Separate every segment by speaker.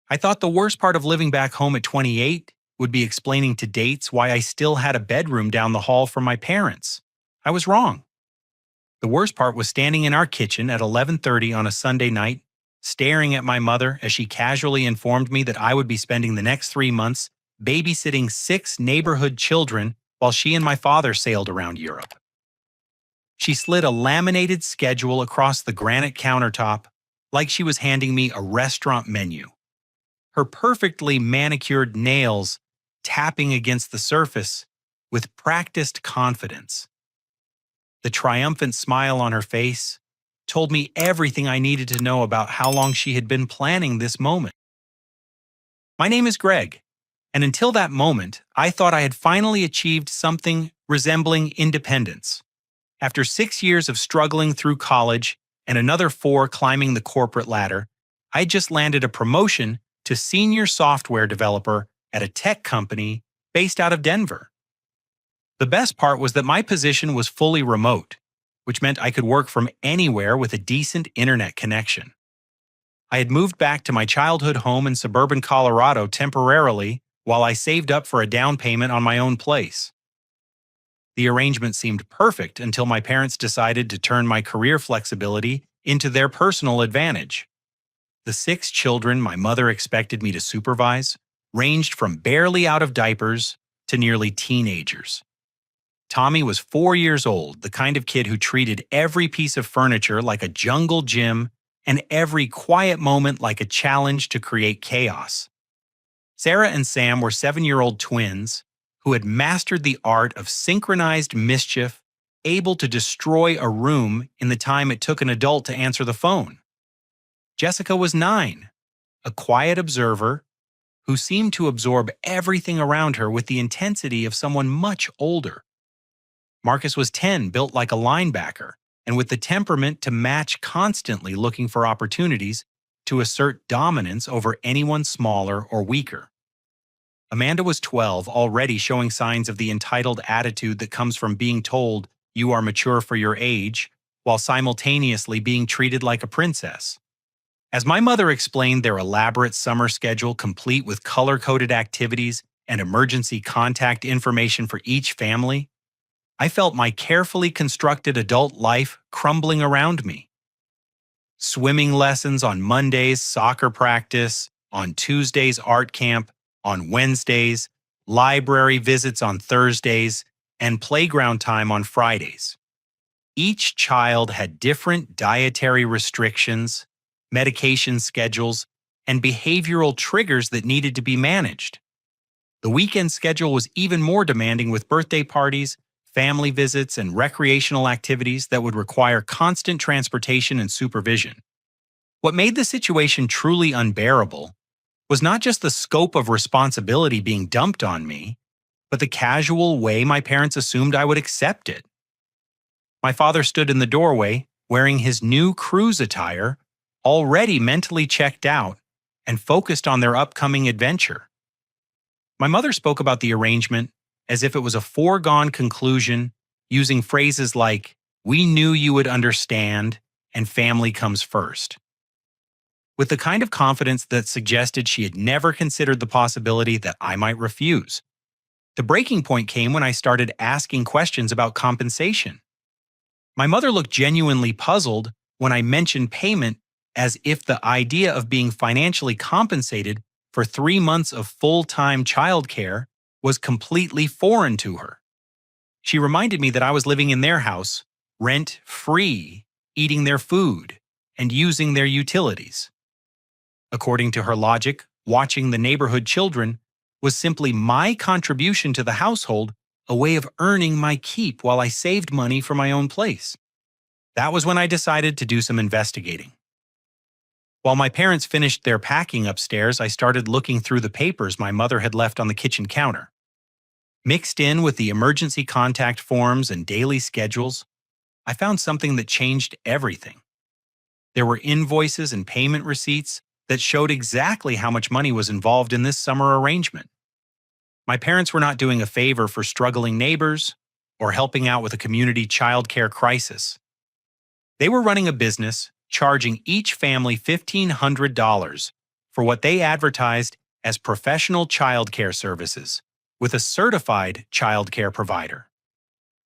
Speaker 1: I thought the worst part of living back home at 28 would be explaining to dates why I still had a bedroom down the hall from my parents. I was wrong. The worst part was standing in our kitchen at 11:30 on a Sunday night, staring at my mother as she casually informed me that I would be spending the next 3 months babysitting 6 neighborhood children while she and my father sailed around Europe. She slid a laminated schedule across the granite countertop like she was handing me a restaurant menu. Her perfectly manicured nails tapping against the surface with practiced confidence. The triumphant smile on her face told me everything I needed to know about how long she had been planning this moment. My name is Greg, and until that moment, I thought I had finally achieved something resembling independence. After 6 years of struggling through college and another 4 climbing the corporate ladder, I just landed a promotion to senior software developer at a tech company based out of Denver. The best part was that my position was fully remote, which meant I could work from anywhere with a decent internet connection. I had moved back to my childhood home in suburban Colorado temporarily while I saved up for a down payment on my own place. The arrangement seemed perfect until my parents decided to turn my career flexibility into their personal advantage. The 6 children my mother expected me to supervise ranged from barely out of diapers to nearly teenagers. Tommy was 4 years old, the kind of kid who treated every piece of furniture like a jungle gym and every quiet moment like a challenge to create chaos. Sarah and Sam were 7-year-old twins who had mastered the art of synchronized mischief, able to destroy a room in the time it took an adult to answer the phone. Jessica was 9, a quiet observer who seemed to absorb everything around her with the intensity of someone much older. Marcus was 10, built like a linebacker, and with the temperament to match, constantly looking for opportunities to assert dominance over anyone smaller or weaker. Amanda was 12, already showing signs of the entitled attitude that comes from being told you are mature for your age, while simultaneously being treated like a princess. As my mother explained their elaborate summer schedule complete with color-coded activities and emergency contact information for each family, I felt my carefully constructed adult life crumbling around me. Swimming lessons on Mondays, soccer practice, on Tuesdays, art camp, on Wednesdays, library visits on Thursdays, and playground time on Fridays. Each child had different dietary restrictions, medication schedules, and behavioral triggers that needed to be managed. The weekend schedule was even more demanding with birthday parties, family visits, and recreational activities that would require constant transportation and supervision. What made the situation truly unbearable was not just the scope of responsibility being dumped on me, but the casual way my parents assumed I would accept it. My father stood in the doorway, wearing his new cruise attire, already mentally checked out and focused on their upcoming adventure. My mother spoke about the arrangement as if it was a foregone conclusion, using phrases like, "We knew you would understand," and "family comes first," with the kind of confidence that suggested she had never considered the possibility that I might refuse. The breaking point came when I started asking questions about compensation. My mother looked genuinely puzzled when I mentioned payment, as if the idea of being financially compensated for 3 months of full-time childcare was completely foreign to her. She reminded me that I was living in their house, rent-free, eating their food, and using their utilities. According to her logic, watching the neighborhood children was simply my contribution to the household, a way of earning my keep while I saved money for my own place. That was when I decided to do some investigating. While my parents finished their packing upstairs, I started looking through the papers my mother had left on the kitchen counter. Mixed in with the emergency contact forms and daily schedules, I found something that changed everything. There were invoices and payment receipts that showed exactly how much money was involved in this summer arrangement. My parents were not doing a favor for struggling neighbors or helping out with a community childcare crisis. They were running a business, charging each family $1,500 for what they advertised as professional childcare services with a certified childcare provider.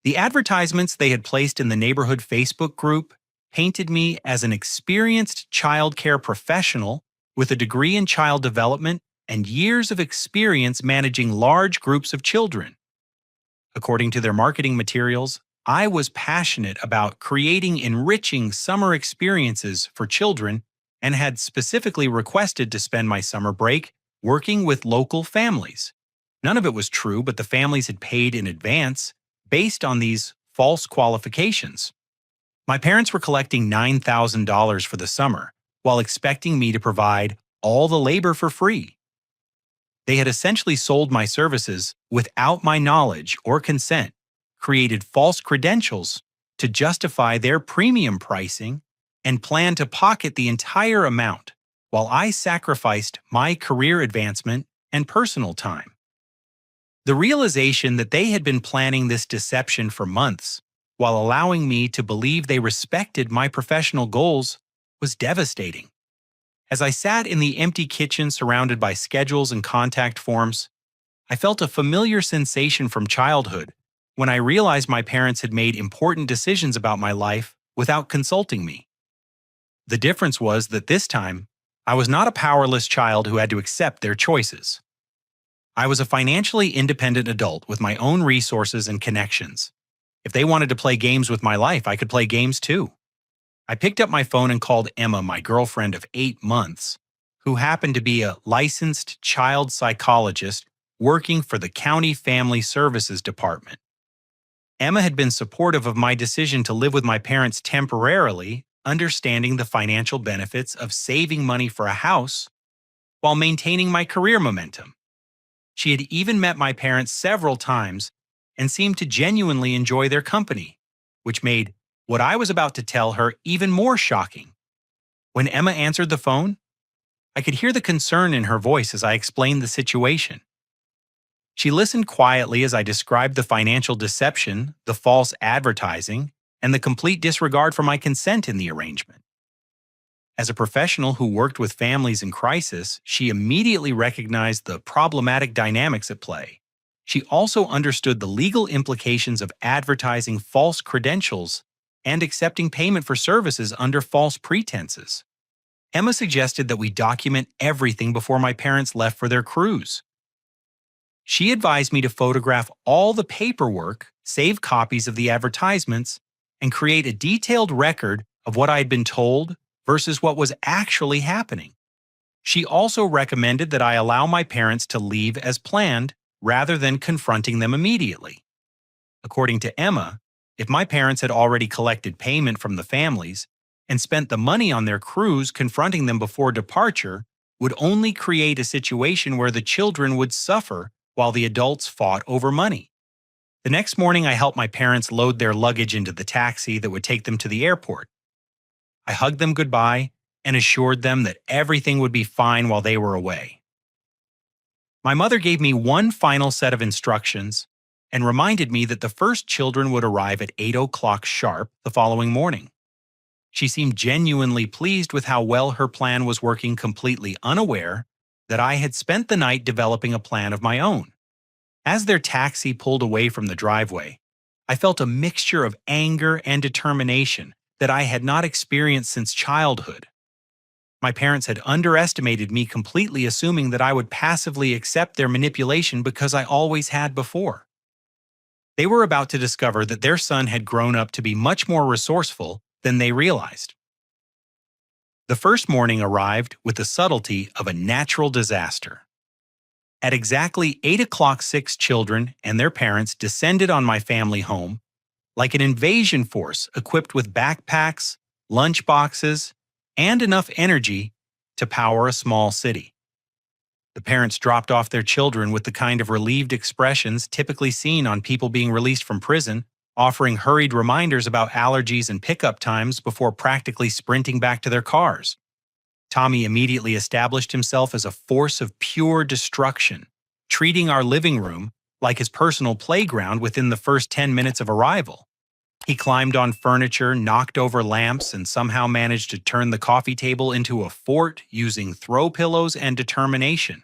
Speaker 1: The advertisements they had placed in the neighborhood Facebook group painted me as an experienced childcare professional with a degree in child development and years of experience managing large groups of children. According to their marketing materials, I was passionate about creating enriching summer experiences for children and had specifically requested to spend my summer break working with local families. None of it was true, but the families had paid in advance based on these false qualifications. My parents were collecting $9,000 for the summer while expecting me to provide all the labor for free. They had essentially sold my services without my knowledge or consent, created false credentials to justify their premium pricing, and planned to pocket the entire amount while I sacrificed my career advancement and personal time. The realization that they had been planning this deception for months while allowing me to believe they respected my professional goals was devastating. As I sat in the empty kitchen surrounded by schedules and contact forms, I felt a familiar sensation from childhood when I realized my parents had made important decisions about my life without consulting me. The difference was that this time, I was not a powerless child who had to accept their choices. I was a financially independent adult with my own resources and connections. If they wanted to play games with my life, I could play games too. I picked up my phone and called Emma, my girlfriend of 8 months, who happened to be a licensed child psychologist working for the County Family Services Department. Emma had been supportive of my decision to live with my parents temporarily, understanding the financial benefits of saving money for a house while maintaining my career momentum. She had even met my parents several times and seemed to genuinely enjoy their company, which made what I was about to tell her even more shocking. When Emma answered the phone, I could hear the concern in her voice as I explained the situation. She listened quietly as I described the financial deception, the false advertising, and the complete disregard for my consent in the arrangement. As a professional who worked with families in crisis, she immediately recognized the problematic dynamics at play. She also understood the legal implications of advertising false credentials and accepting payment for services under false pretenses. Emma suggested that we document everything before my parents left for their cruise. She advised me to photograph all the paperwork, save copies of the advertisements, and create a detailed record of what I had been told versus what was actually happening. She also recommended that I allow my parents to leave as planned rather than confronting them immediately. According to Emma, if my parents had already collected payment from the families and spent the money on their cruise, confronting them before departure would only create a situation where the children would suffer while the adults fought over money. The next morning, I helped my parents load their luggage into the taxi that would take them to the airport. I hugged them goodbye and assured them that everything would be fine while they were away. My mother gave me one final set of instructions and reminded me that the first children would arrive at 8 o'clock sharp the following morning. She seemed genuinely pleased with how well her plan was working, completely unaware that I had spent the night developing a plan of my own. As their taxi pulled away from the driveway, I felt a mixture of anger and determination that I had not experienced since childhood. My parents had underestimated me, completely assuming that I would passively accept their manipulation because I always had before. They were about to discover that their son had grown up to be much more resourceful than they realized. The first morning arrived with the subtlety of a natural disaster. At exactly 8 o'clock, 6 children and their parents descended on my family home like an invasion force equipped with backpacks, lunch boxes, and enough energy to power a small city. The parents dropped off their children with the kind of relieved expressions typically seen on people being released from prison, offering hurried reminders about allergies and pickup times before practically sprinting back to their cars. Tommy immediately established himself as a force of pure destruction, treating our living room like his personal playground within the first 10 minutes of arrival. He climbed on furniture, knocked over lamps, and somehow managed to turn the coffee table into a fort using throw pillows and determination.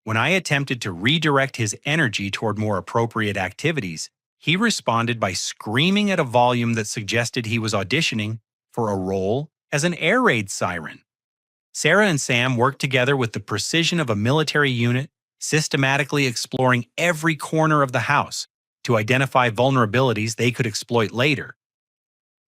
Speaker 1: When I attempted to redirect his energy toward more appropriate activities, he responded by screaming at a volume that suggested he was auditioning for a role as an air raid siren. Sarah and Sam worked together with the precision of a military unit, systematically exploring every corner of the house to identify vulnerabilities they could exploit later.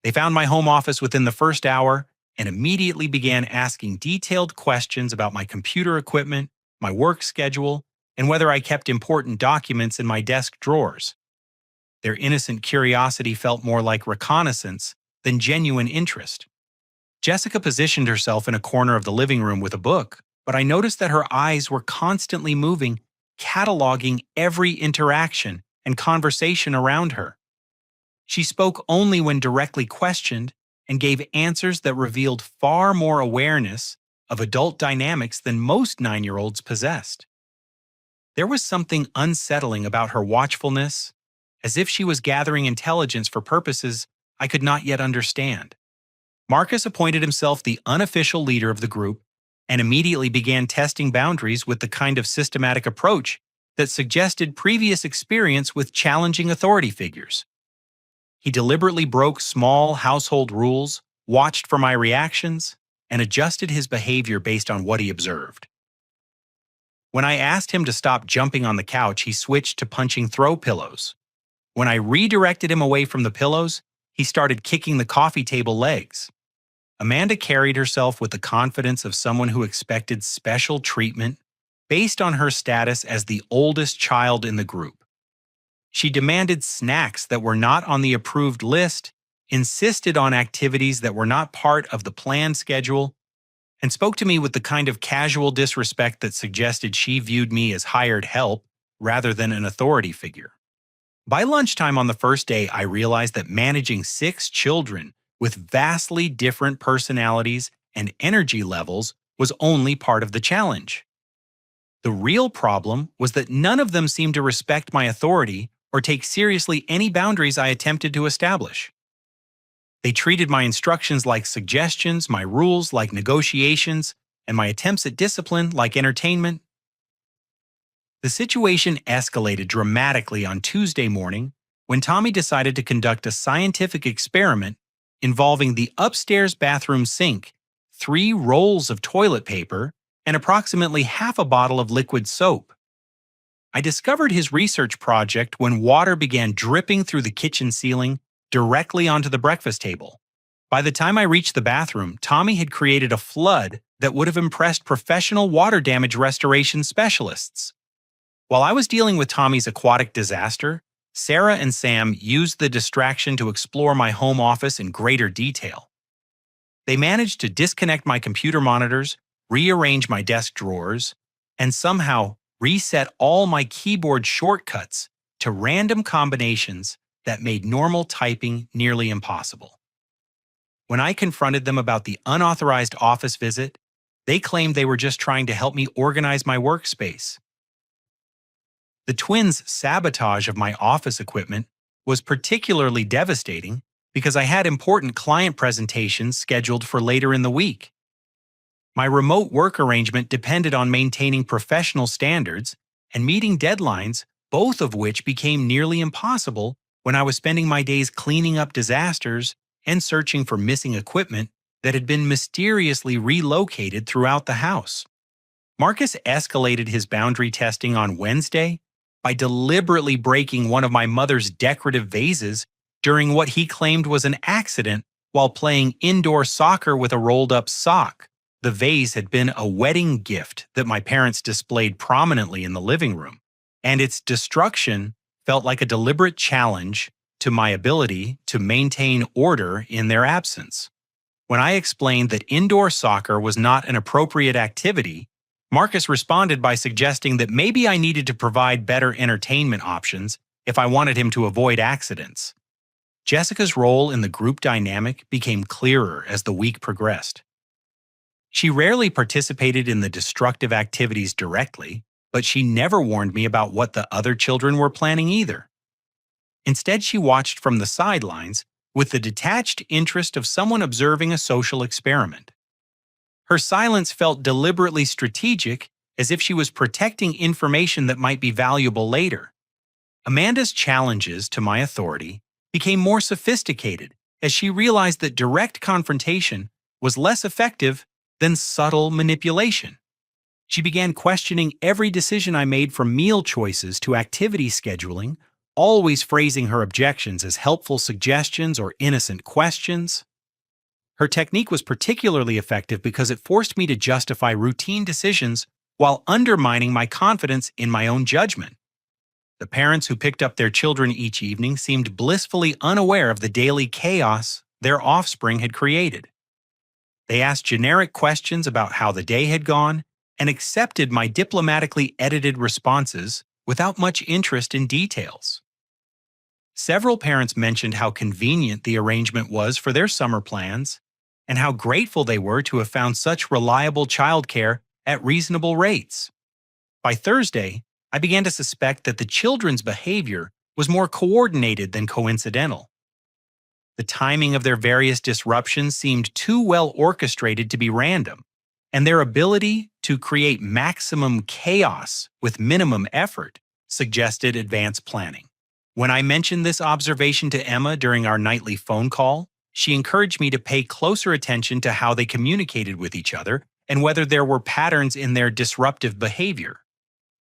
Speaker 1: They found my home office within the first hour and immediately began asking detailed questions about my computer equipment, my work schedule, and whether I kept important documents in my desk drawers. Their innocent curiosity felt more like reconnaissance than genuine interest. Jessica positioned herself in a corner of the living room with a book, but I noticed that her eyes were constantly moving, cataloging every interaction and conversation around her. She spoke only when directly questioned and gave answers that revealed far more awareness of adult dynamics than most 9-year-olds possessed. There was something unsettling about her watchfulness, as if she was gathering intelligence for purposes I could not yet understand. Marcus appointed himself the unofficial leader of the group and immediately began testing boundaries with the kind of systematic approach that suggested previous experience with challenging authority figures. He deliberately broke small household rules, watched for my reactions, and adjusted his behavior based on what he observed. When I asked him to stop jumping on the couch, he switched to punching throw pillows. When I redirected him away from the pillows, he started kicking the coffee table legs. Amanda carried herself with the confidence of someone who expected special treatment based on her status as the oldest child in the group. She demanded snacks that were not on the approved list, insisted on activities that were not part of the planned schedule, and spoke to me with the kind of casual disrespect that suggested she viewed me as hired help rather than an authority figure. By lunchtime on the first day, I realized that managing 6 children with vastly different personalities and energy levels was only part of the challenge. The real problem was that none of them seemed to respect my authority or take seriously any boundaries I attempted to establish. They treated my instructions like suggestions, my rules like negotiations, and my attempts at discipline like entertainment. The situation escalated dramatically on Tuesday morning when Tommy decided to conduct a scientific experiment involving the upstairs bathroom sink, 3 rolls of toilet paper, and approximately half a bottle of liquid soap. I discovered his research project when water began dripping through the kitchen ceiling directly onto the breakfast table. By the time I reached the bathroom, Tommy had created a flood that would have impressed professional water damage restoration specialists. While I was dealing with Tommy's aquatic disaster, Sarah and Sam used the distraction to explore my home office in greater detail. They managed to disconnect my computer monitors, rearrange my desk drawers, and somehow reset all my keyboard shortcuts to random combinations that made normal typing nearly impossible. When I confronted them about the unauthorized office visit, they claimed they were just trying to help me organize my workspace. The twins' sabotage of my office equipment was particularly devastating because I had important client presentations scheduled for later in the week. My remote work arrangement depended on maintaining professional standards and meeting deadlines, both of which became nearly impossible when I was spending my days cleaning up disasters and searching for missing equipment that had been mysteriously relocated throughout the house. Marcus escalated his boundary testing on Wednesday by deliberately breaking one of my mother's decorative vases during what he claimed was an accident while playing indoor soccer with a rolled-up sock. The vase had been a wedding gift that my parents displayed prominently in the living room, and its destruction felt like a deliberate challenge to my ability to maintain order in their absence. When I explained that indoor soccer was not an appropriate activity, Marcus responded by suggesting that maybe I needed to provide better entertainment options if I wanted him to avoid accidents. Jessica's role in the group dynamic became clearer as the week progressed. She rarely participated in the destructive activities directly, but she never warned me about what the other children were planning either. Instead, she watched from the sidelines with the detached interest of someone observing a social experiment. Her silence felt deliberately strategic, as if she was protecting information that might be valuable later. Amanda's challenges to my authority became more sophisticated as she realized that direct confrontation was less effective than subtle manipulation. She began questioning every decision I made, from meal choices to activity scheduling, always phrasing her objections as helpful suggestions or innocent questions. Her technique was particularly effective because it forced me to justify routine decisions while undermining my confidence in my own judgment. The parents who picked up their children each evening seemed blissfully unaware of the daily chaos their offspring had created. They asked generic questions about how the day had gone and accepted my diplomatically edited responses without much interest in details. Several parents mentioned how convenient the arrangement was for their summer plans and how grateful they were to have found such reliable childcare at reasonable rates. By Thursday, I began to suspect that the children's behavior was more coordinated than coincidental. The timing of their various disruptions seemed too well orchestrated to be random, and their ability to create maximum chaos with minimum effort suggested advanced planning. When I mentioned this observation to Emma during our nightly phone call, she encouraged me to pay closer attention to how they communicated with each other and whether there were patterns in their disruptive behavior.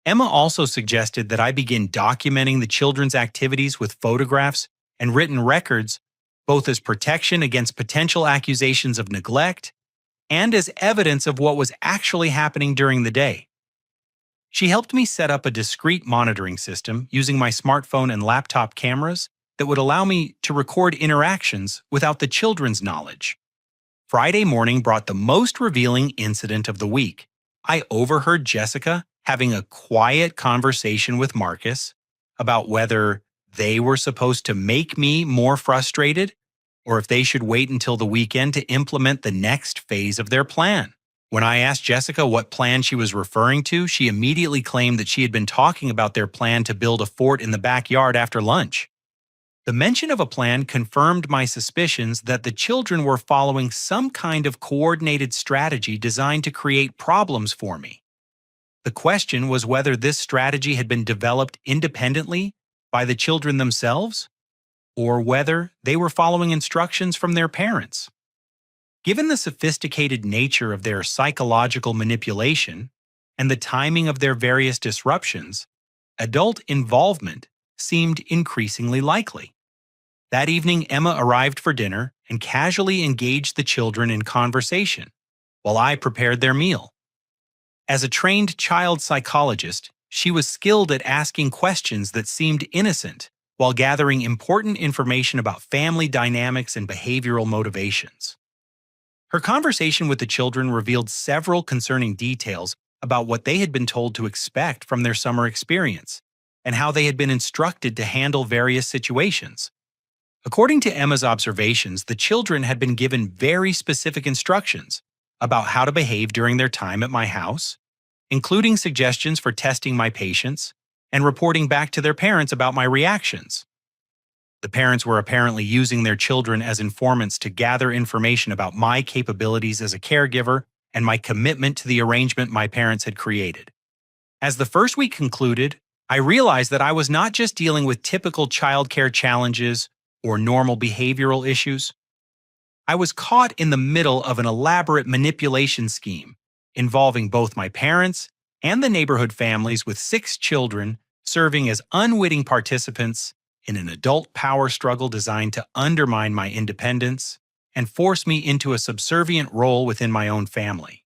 Speaker 1: Emma also suggested that I begin documenting the children's activities with photographs and written records, both as protection against potential accusations of neglect and as evidence of what was actually happening during the day. She helped me set up a discrete monitoring system using my smartphone and laptop cameras that would allow me to record interactions without the children's knowledge. Friday morning brought the most revealing incident of the week. I overheard Jessica having a quiet conversation with Marcus about whether they were supposed to make me more frustrated or if they should wait until the weekend to implement the next phase of their plan. When I asked Jessica what plan she was referring to, she immediately claimed that she had been talking about their plan to build a fort in the backyard after lunch. The mention of a plan confirmed my suspicions that the children were following some kind of coordinated strategy designed to create problems for me. The question was whether this strategy had been developed independently by the children themselves, or whether they were following instructions from their parents. Given the sophisticated nature of their psychological manipulation and the timing of their various disruptions, adult involvement seemed increasingly likely. That evening, Emma arrived for dinner and casually engaged the children in conversation while I prepared their meal. As a trained child psychologist, she was skilled at asking questions that seemed innocent while gathering important information about family dynamics and behavioral motivations. Her conversation with the children revealed several concerning details about what they had been told to expect from their summer experience and how they had been instructed to handle various situations. According to Emma's observations, the children had been given very specific instructions about how to behave during their time at my house, including suggestions for testing my patience and reporting back to their parents about my reactions. The parents were apparently using their children as informants to gather information about my capabilities as a caregiver and my commitment to the arrangement my parents had created. As the first week concluded, I realized that I was not just dealing with typical childcare challenges or normal behavioral issues. I was caught in the middle of an elaborate manipulation scheme involving both my parents and the neighborhood families, with 6 children serving as unwitting participants in an adult power struggle designed to undermine my independence and force me into a subservient role within my own family.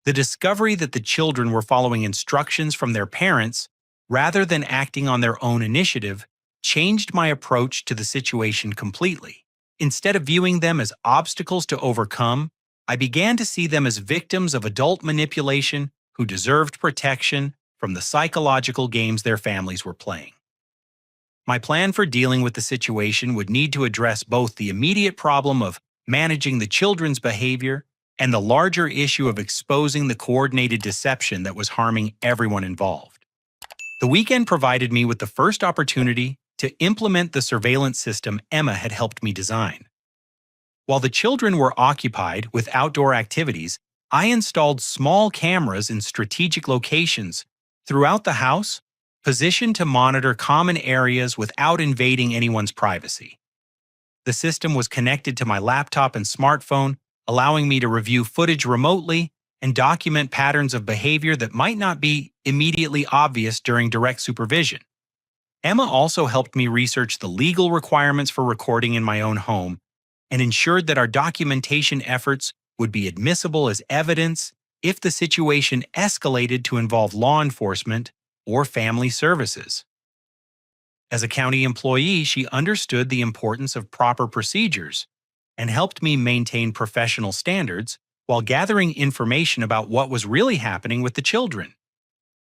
Speaker 1: The discovery that the children were following instructions from their parents rather than acting on their own initiative changed my approach to the situation completely. Instead of viewing them as obstacles to overcome, I began to see them as victims of adult manipulation who deserved protection from the psychological games their families were playing. My plan for dealing with the situation would need to address both the immediate problem of managing the children's behavior and the larger issue of exposing the coordinated deception that was harming everyone involved. The weekend provided me with the first opportunity to implement the surveillance system Emma had helped me design. While the children were occupied with outdoor activities, I installed small cameras in strategic locations throughout the house, positioned to monitor common areas without invading anyone's privacy. The system was connected to my laptop and smartphone, allowing me to review footage remotely and document patterns of behavior that might not be immediately obvious during direct supervision. Emma also helped me research the legal requirements for recording in my own home and ensured that our documentation efforts would be admissible as evidence if the situation escalated to involve law enforcement or family services. As a county employee, she understood the importance of proper procedures and helped me maintain professional standards while gathering information about what was really happening with the children.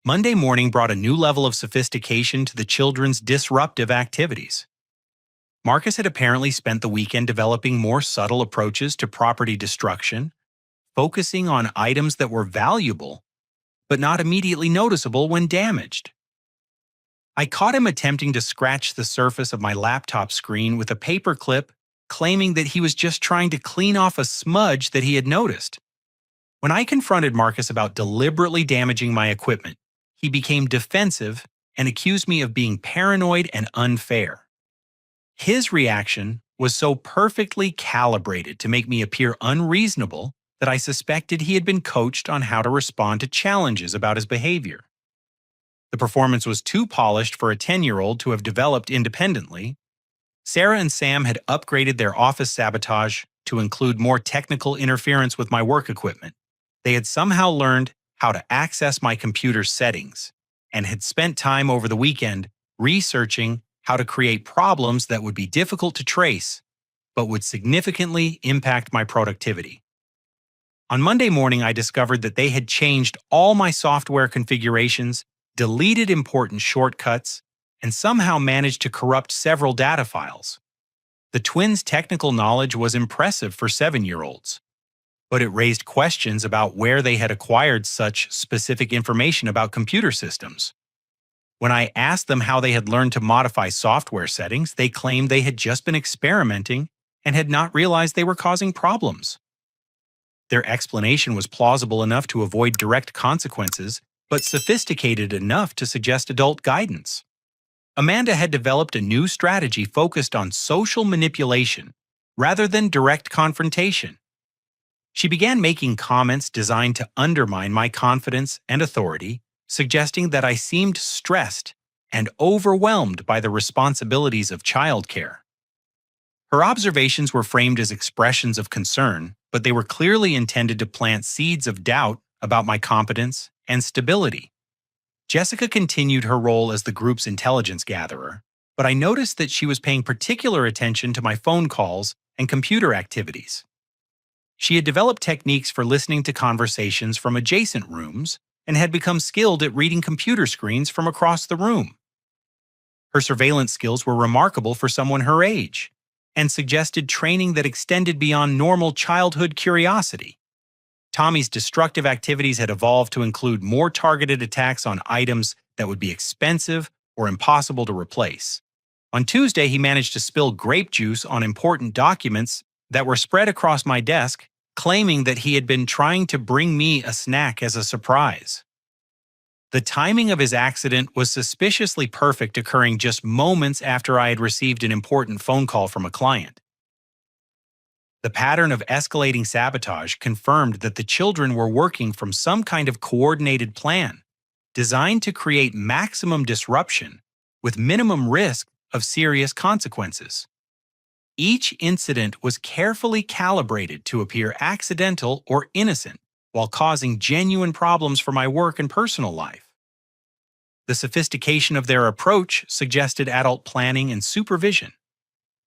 Speaker 1: Monday morning brought a new level of sophistication to the children's disruptive activities. Marcus had apparently spent the weekend developing more subtle approaches to property destruction, focusing on items that were valuable but not immediately noticeable when damaged. I caught him attempting to scratch the surface of my laptop screen with a paper clip, claiming that he was just trying to clean off a smudge that he had noticed. When I confronted Marcus about deliberately damaging my equipment, he became defensive and accused me of being paranoid and unfair. His reaction was so perfectly calibrated to make me appear unreasonable that I suspected he had been coached on how to respond to challenges about his behavior. The performance was too polished for a 10-year-old to have developed independently. Sarah and Sam had upgraded their office sabotage to include more technical interference with my work equipment. They had somehow learned how to access my computer settings and had spent time over the weekend researching how to create problems that would be difficult to trace but would significantly impact my productivity. On Monday morning, I discovered that they had changed all my software configurations, deleted important shortcuts, and somehow managed to corrupt several data files. The twins' technical knowledge was impressive for 7-year-olds, but it raised questions about where they had acquired such specific information about computer systems. When I asked them how they had learned to modify software settings, they claimed they had just been experimenting and had not realized they were causing problems. Their explanation was plausible enough to avoid direct consequences, but sophisticated enough to suggest adult guidance. Amanda had developed a new strategy focused on social manipulation rather than direct confrontation. She began making comments designed to undermine my confidence and authority, suggesting that I seemed stressed and overwhelmed by the responsibilities of childcare. Her observations were framed as expressions of concern, but they were clearly intended to plant seeds of doubt about my competence and stability. Jessica continued her role as the group's intelligence gatherer, but I noticed that she was paying particular attention to my phone calls and computer activities. She had developed techniques for listening to conversations from adjacent rooms and had become skilled at reading computer screens from across the room. Her surveillance skills were remarkable for someone her age and suggested training that extended beyond normal childhood curiosity. Tommy's destructive activities had evolved to include more targeted attacks on items that would be expensive or impossible to replace. On Tuesday, he managed to spill grape juice on important documents that were spread across my desk, claiming that he had been trying to bring me a snack as a surprise. The timing of his accident was suspiciously perfect, occurring just moments after I had received an important phone call from a client. The pattern of escalating sabotage confirmed that the children were working from some kind of coordinated plan, designed to create maximum disruption with minimum risk of serious consequences. Each incident was carefully calibrated to appear accidental or innocent, while causing genuine problems for my work and personal life. The sophistication of their approach suggested adult planning and supervision.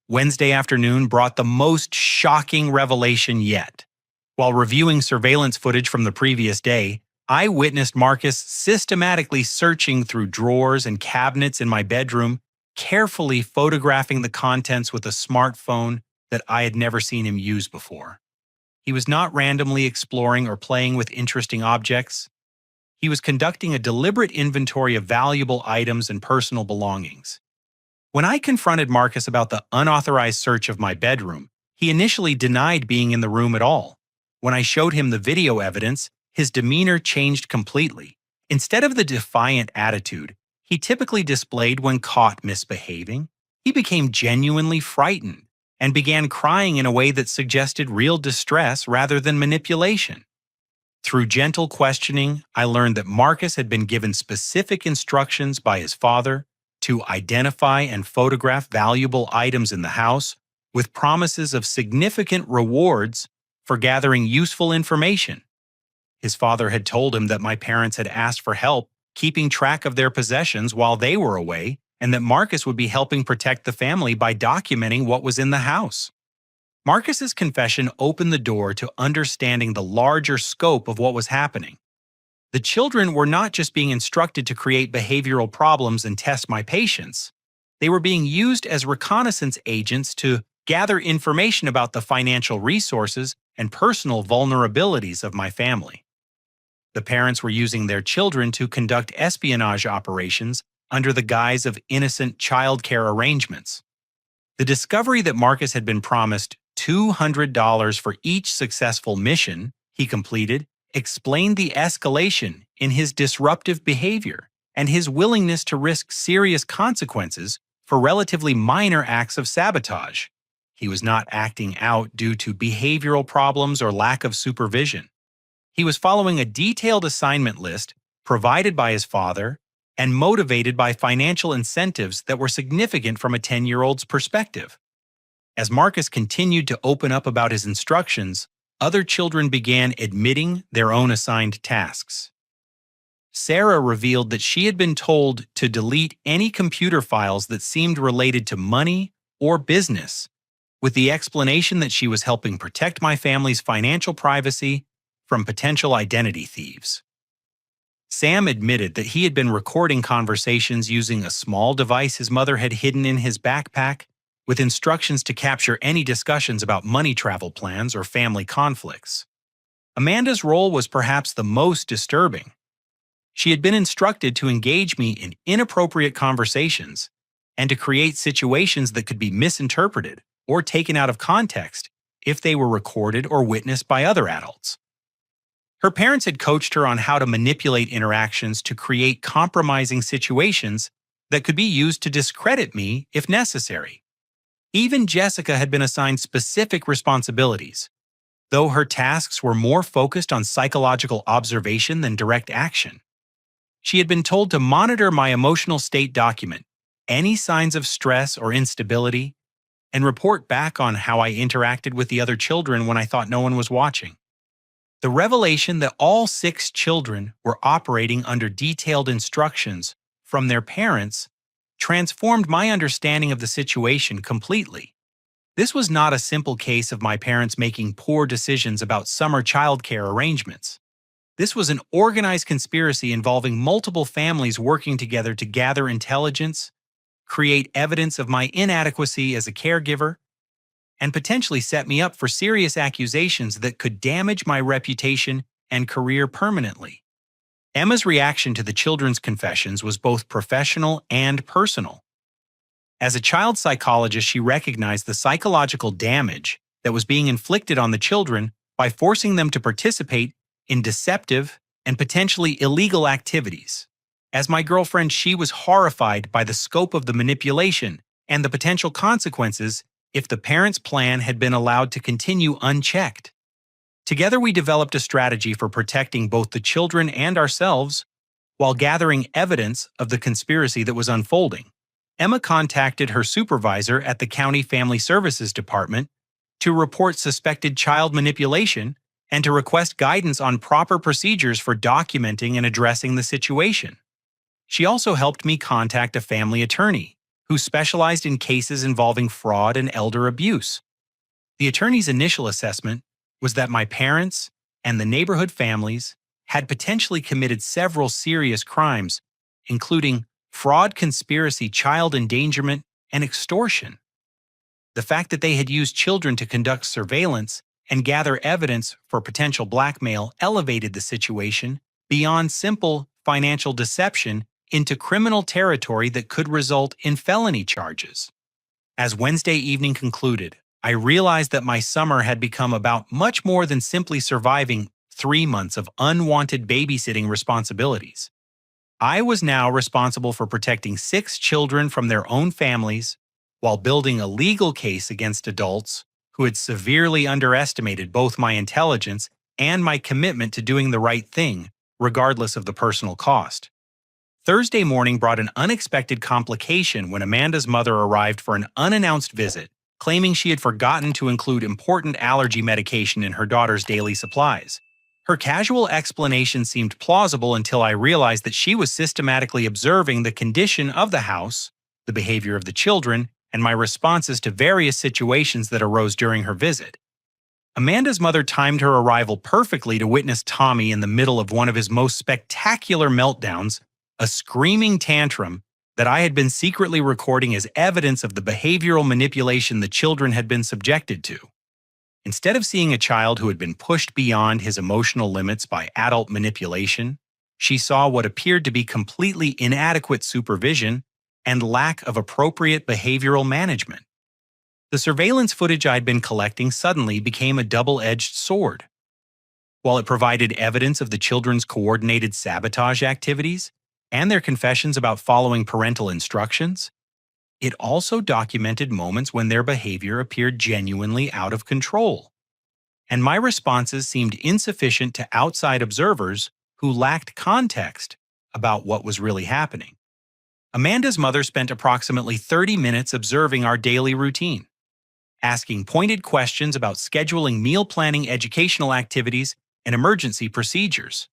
Speaker 1: Wednesday afternoon brought the most shocking revelation yet. While reviewing surveillance footage from the previous day, I witnessed Marcus systematically searching through drawers and cabinets in my bedroom, carefully photographing the contents with a smartphone that I had never seen him use before. He was not randomly exploring or playing with interesting objects. He was conducting a deliberate inventory of valuable items and personal belongings. When I confronted Marcus about the unauthorized search of my bedroom, he initially denied being in the room at all. When I showed him the video evidence, his demeanor changed completely. Instead of the defiant attitude he typically displayed when caught misbehaving, he became genuinely frightened and began crying in a way that suggested real distress rather than manipulation. Through gentle questioning, I learned that Marcus had been given specific instructions by his father to identify and photograph valuable items in the house, with promises of significant rewards for gathering useful information. His father had told him that my parents had asked for help keeping track of their possessions while they were away, and that Marcus would be helping protect the family by documenting what was in the house. Marcus's confession opened the door to understanding the larger scope of what was happening. The children were not just being instructed to create behavioral problems and test my patience. They were being used as reconnaissance agents to gather information about the financial resources and personal vulnerabilities of my family. The parents were using their children to conduct espionage operations under the guise of innocent childcare arrangements. The discovery that Marcus had been promised $200 for each successful mission he completed explained the escalation in his disruptive behavior and his willingness to risk serious consequences for relatively minor acts of sabotage. He was not acting out due to behavioral problems or lack of supervision. He was following a detailed assignment list provided by his father and motivated by financial incentives that were significant from a 10-year-old's perspective. As Marcus continued to open up about his instructions, other children began admitting their own assigned tasks. Sarah revealed that she had been told to delete any computer files that seemed related to money or business, with the explanation that she was helping protect my family's financial privacy from potential identity thieves. Sam admitted that he had been recording conversations using a small device his mother had hidden in his backpack, with instructions to capture any discussions about money travel plans or family conflicts. Amanda's role was perhaps the most disturbing. She had been instructed to engage me in inappropriate conversations and to create situations that could be misinterpreted or taken out of context if they were recorded or witnessed by other adults. Her parents had coached her on how to manipulate interactions to create compromising situations that could be used to discredit me if necessary. Even Jessica had been assigned specific responsibilities, though her tasks were more focused on psychological observation than direct action. She had been told to monitor my emotional state, document any signs of stress or instability, and report back on how I interacted with the other children when I thought no one was watching. The revelation that all 6 children were operating under detailed instructions from their parents transformed my understanding of the situation completely. This was not a simple case of my parents making poor decisions about summer childcare arrangements. This was an organized conspiracy involving multiple families working together to gather intelligence, create evidence of my inadequacy as a caregiver, and potentially set me up for serious accusations that could damage my reputation and career permanently. Emma's reaction to the children's confessions was both professional and personal. As a child psychologist, she recognized the psychological damage that was being inflicted on the children by forcing them to participate in deceptive and potentially illegal activities. As my girlfriend, she was horrified by the scope of the manipulation and the potential consequences if the parents' plan had been allowed to continue unchecked. Together, we developed a strategy for protecting both the children and ourselves while gathering evidence of the conspiracy that was unfolding. Emma contacted her supervisor at the County Family Services Department to report suspected child manipulation and to request guidance on proper procedures for documenting and addressing the situation. She also helped me contact a family attorney who specialized in cases involving fraud and elder abuse. The attorney's initial assessment was that my parents and the neighborhood families had potentially committed several serious crimes, including fraud, conspiracy, child endangerment, and extortion. The fact that they had used children to conduct surveillance and gather evidence for potential blackmail elevated the situation beyond simple financial deception into criminal territory that could result in felony charges. As Wednesday evening concluded, I realized that my summer had become about much more than simply surviving 3 months of unwanted babysitting responsibilities. I was now responsible for protecting 6 children from their own families while building a legal case against adults who had severely underestimated both my intelligence and my commitment to doing the right thing, regardless of the personal cost. Thursday morning brought an unexpected complication when Amanda's mother arrived for an unannounced visit, claiming she had forgotten to include important allergy medication in her daughter's daily supplies. Her casual explanation seemed plausible until I realized that she was systematically observing the condition of the house, the behavior of the children, and my responses to various situations that arose during her visit. Amanda's mother timed her arrival perfectly to witness Tommy in the middle of one of his most spectacular meltdowns, a screaming tantrum that I had been secretly recording as evidence of the behavioral manipulation the children had been subjected to. Instead of seeing a child who had been pushed beyond his emotional limits by adult manipulation, she saw what appeared to be completely inadequate supervision and lack of appropriate behavioral management. The surveillance footage I'd been collecting suddenly became a double-edged sword. While it provided evidence of the children's coordinated sabotage activities and their confessions about following parental instructions, it also documented moments when their behavior appeared genuinely out of control. And my responses seemed insufficient to outside observers who lacked context about what was really happening. Amanda's mother spent approximately 30 minutes observing our daily routine, asking pointed questions about scheduling meal planning, educational activities, and emergency procedures.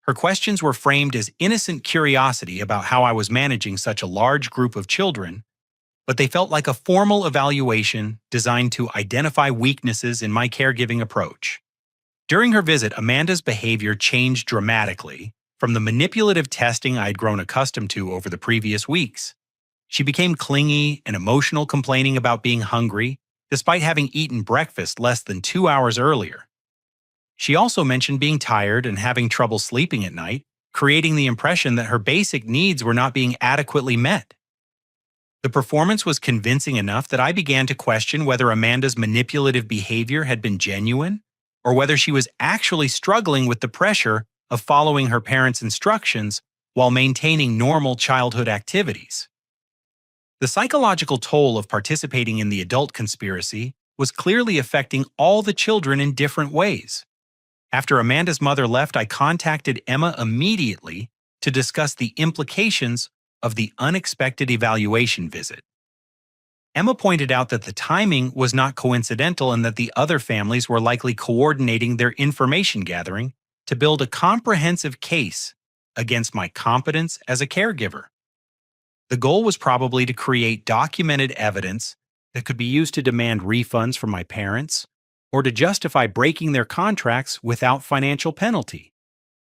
Speaker 1: Her questions were framed as innocent curiosity about how I was managing such a large group of children, but they felt like a formal evaluation designed to identify weaknesses in my caregiving approach. During her visit, Amanda's behavior changed dramatically from the manipulative testing I had grown accustomed to over the previous weeks. She became clingy and emotional, complaining about being hungry, despite having eaten breakfast less than 2 hours earlier. She also mentioned being tired and having trouble sleeping at night, creating the impression that her basic needs were not being adequately met. The performance was convincing enough that I began to question whether Amanda's manipulative behavior had been genuine, or whether she was actually struggling with the pressure of following her parents' instructions while maintaining normal childhood activities. The psychological toll of participating in the adult conspiracy was clearly affecting all the children in different ways. After Amanda's mother left, I contacted Emma immediately to discuss the implications of the unexpected evaluation visit. Emma pointed out that the timing was not coincidental and that the other families were likely coordinating their information gathering to build a comprehensive case against my competence as a caregiver. The goal was probably to create documented evidence that could be used to demand refunds from my parents or to justify breaking their contracts without financial penalty.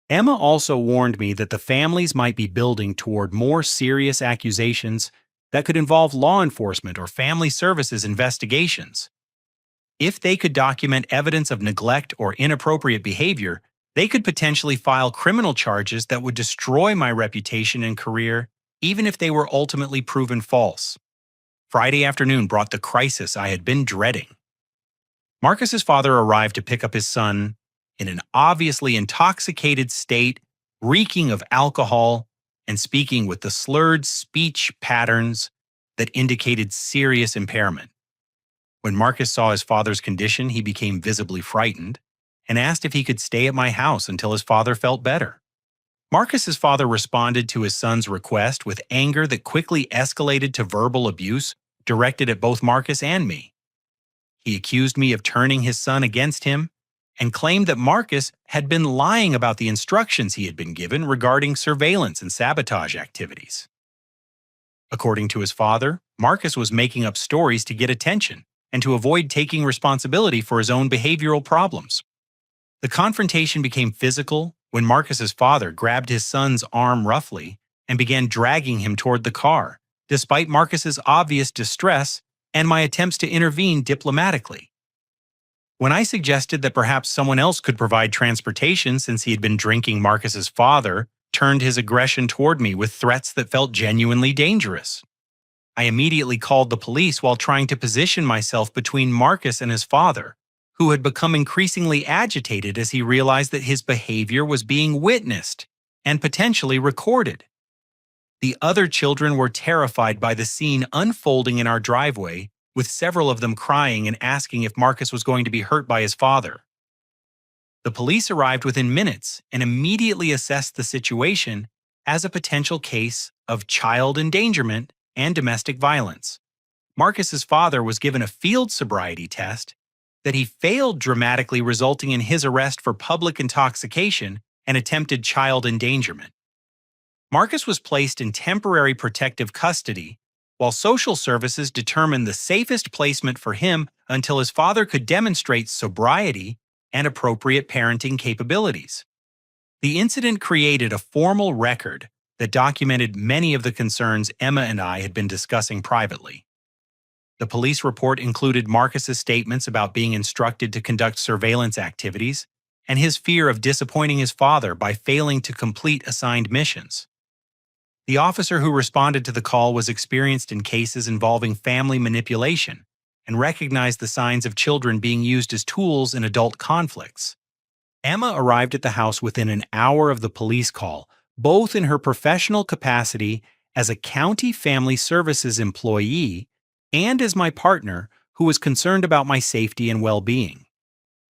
Speaker 1: Emma also warned me that the families might be building toward more serious accusations that could involve law enforcement or family services investigations. If they could document evidence of neglect or inappropriate behavior, they could potentially file criminal charges that would destroy my reputation and career, even if they were ultimately proven false. Friday afternoon brought the crisis I had been dreading. Marcus's father arrived to pick up his son in an obviously intoxicated state, reeking of alcohol, and speaking with the slurred speech patterns that indicated serious impairment. When Marcus saw his father's condition, he became visibly frightened and asked if he could stay at my house until his father felt better. Marcus's father responded to his son's request with anger that quickly escalated to verbal abuse directed at both Marcus and me. He accused me of turning his son against him and claimed that Marcus had been lying about the instructions he had been given regarding surveillance and sabotage activities. According to his father, Marcus was making up stories to get attention and to avoid taking responsibility for his own behavioral problems. The confrontation became physical when Marcus's father grabbed his son's arm roughly and began dragging him toward the car, despite Marcus's obvious distress and my attempts to intervene diplomatically. When I suggested that perhaps someone else could provide transportation since he had been drinking, Marcus's father turned his aggression toward me with threats that felt genuinely dangerous. I immediately called the police while trying to position myself between Marcus and his father, who had become increasingly agitated as he realized that his behavior was being witnessed and potentially recorded. The other children were terrified by the scene unfolding in our driveway, with several of them crying and asking if Marcus was going to be hurt by his father. The police arrived within minutes and immediately assessed the situation as a potential case of child endangerment and domestic violence. Marcus's father was given a field sobriety test that he failed dramatically, resulting in his arrest for public intoxication and attempted child endangerment. Marcus was placed in temporary protective custody, while social services determined the safest placement for him until his father could demonstrate sobriety and appropriate parenting capabilities. The incident created a formal record that documented many of the concerns Emma and I had been discussing privately. The police report included Marcus's statements about being instructed to conduct surveillance activities and his fear of disappointing his father by failing to complete assigned missions. The officer who responded to the call was experienced in cases involving family manipulation and recognized the signs of children being used as tools in adult conflicts. Emma arrived at the house within an hour of the police call, both in her professional capacity as a county family services employee and as my partner who was concerned about my safety and well-being.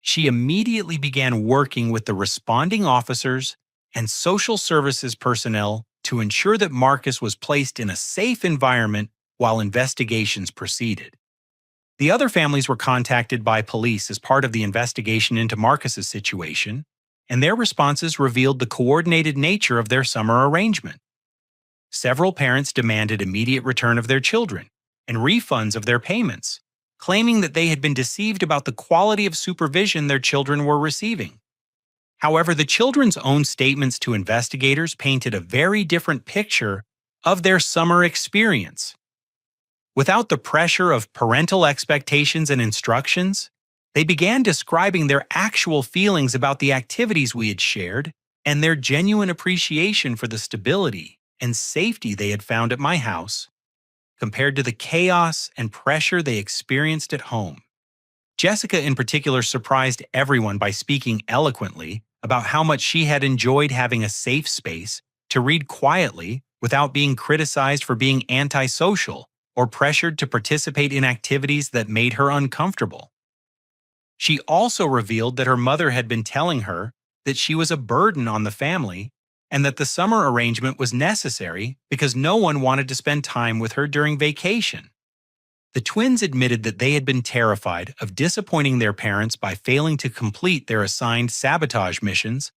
Speaker 1: She immediately began working with the responding officers and social services personnel to ensure that Marcus was placed in a safe environment while investigations proceeded. The other families were contacted by police as part of the investigation into Marcus's situation, and their responses revealed the coordinated nature of their summer arrangement. Several parents demanded immediate return of their children and refunds of their payments, claiming that they had been deceived about the quality of supervision their children were receiving. However, the children's own statements to investigators painted a very different picture of their summer experience. Without the pressure of parental expectations and instructions, they began describing their actual feelings about the activities we had shared and their genuine appreciation for the stability and safety they had found at my house, compared to the chaos and pressure they experienced at home. Jessica in particular surprised everyone by speaking eloquently about how much she had enjoyed having a safe space to read quietly without being criticized for being antisocial or pressured to participate in activities that made her uncomfortable. She also revealed that her mother had been telling her that she was a burden on the family and that the summer arrangement was necessary because no one wanted to spend time with her during vacation. The twins admitted that they had been terrified of disappointing their parents by failing to complete their assigned sabotage missions,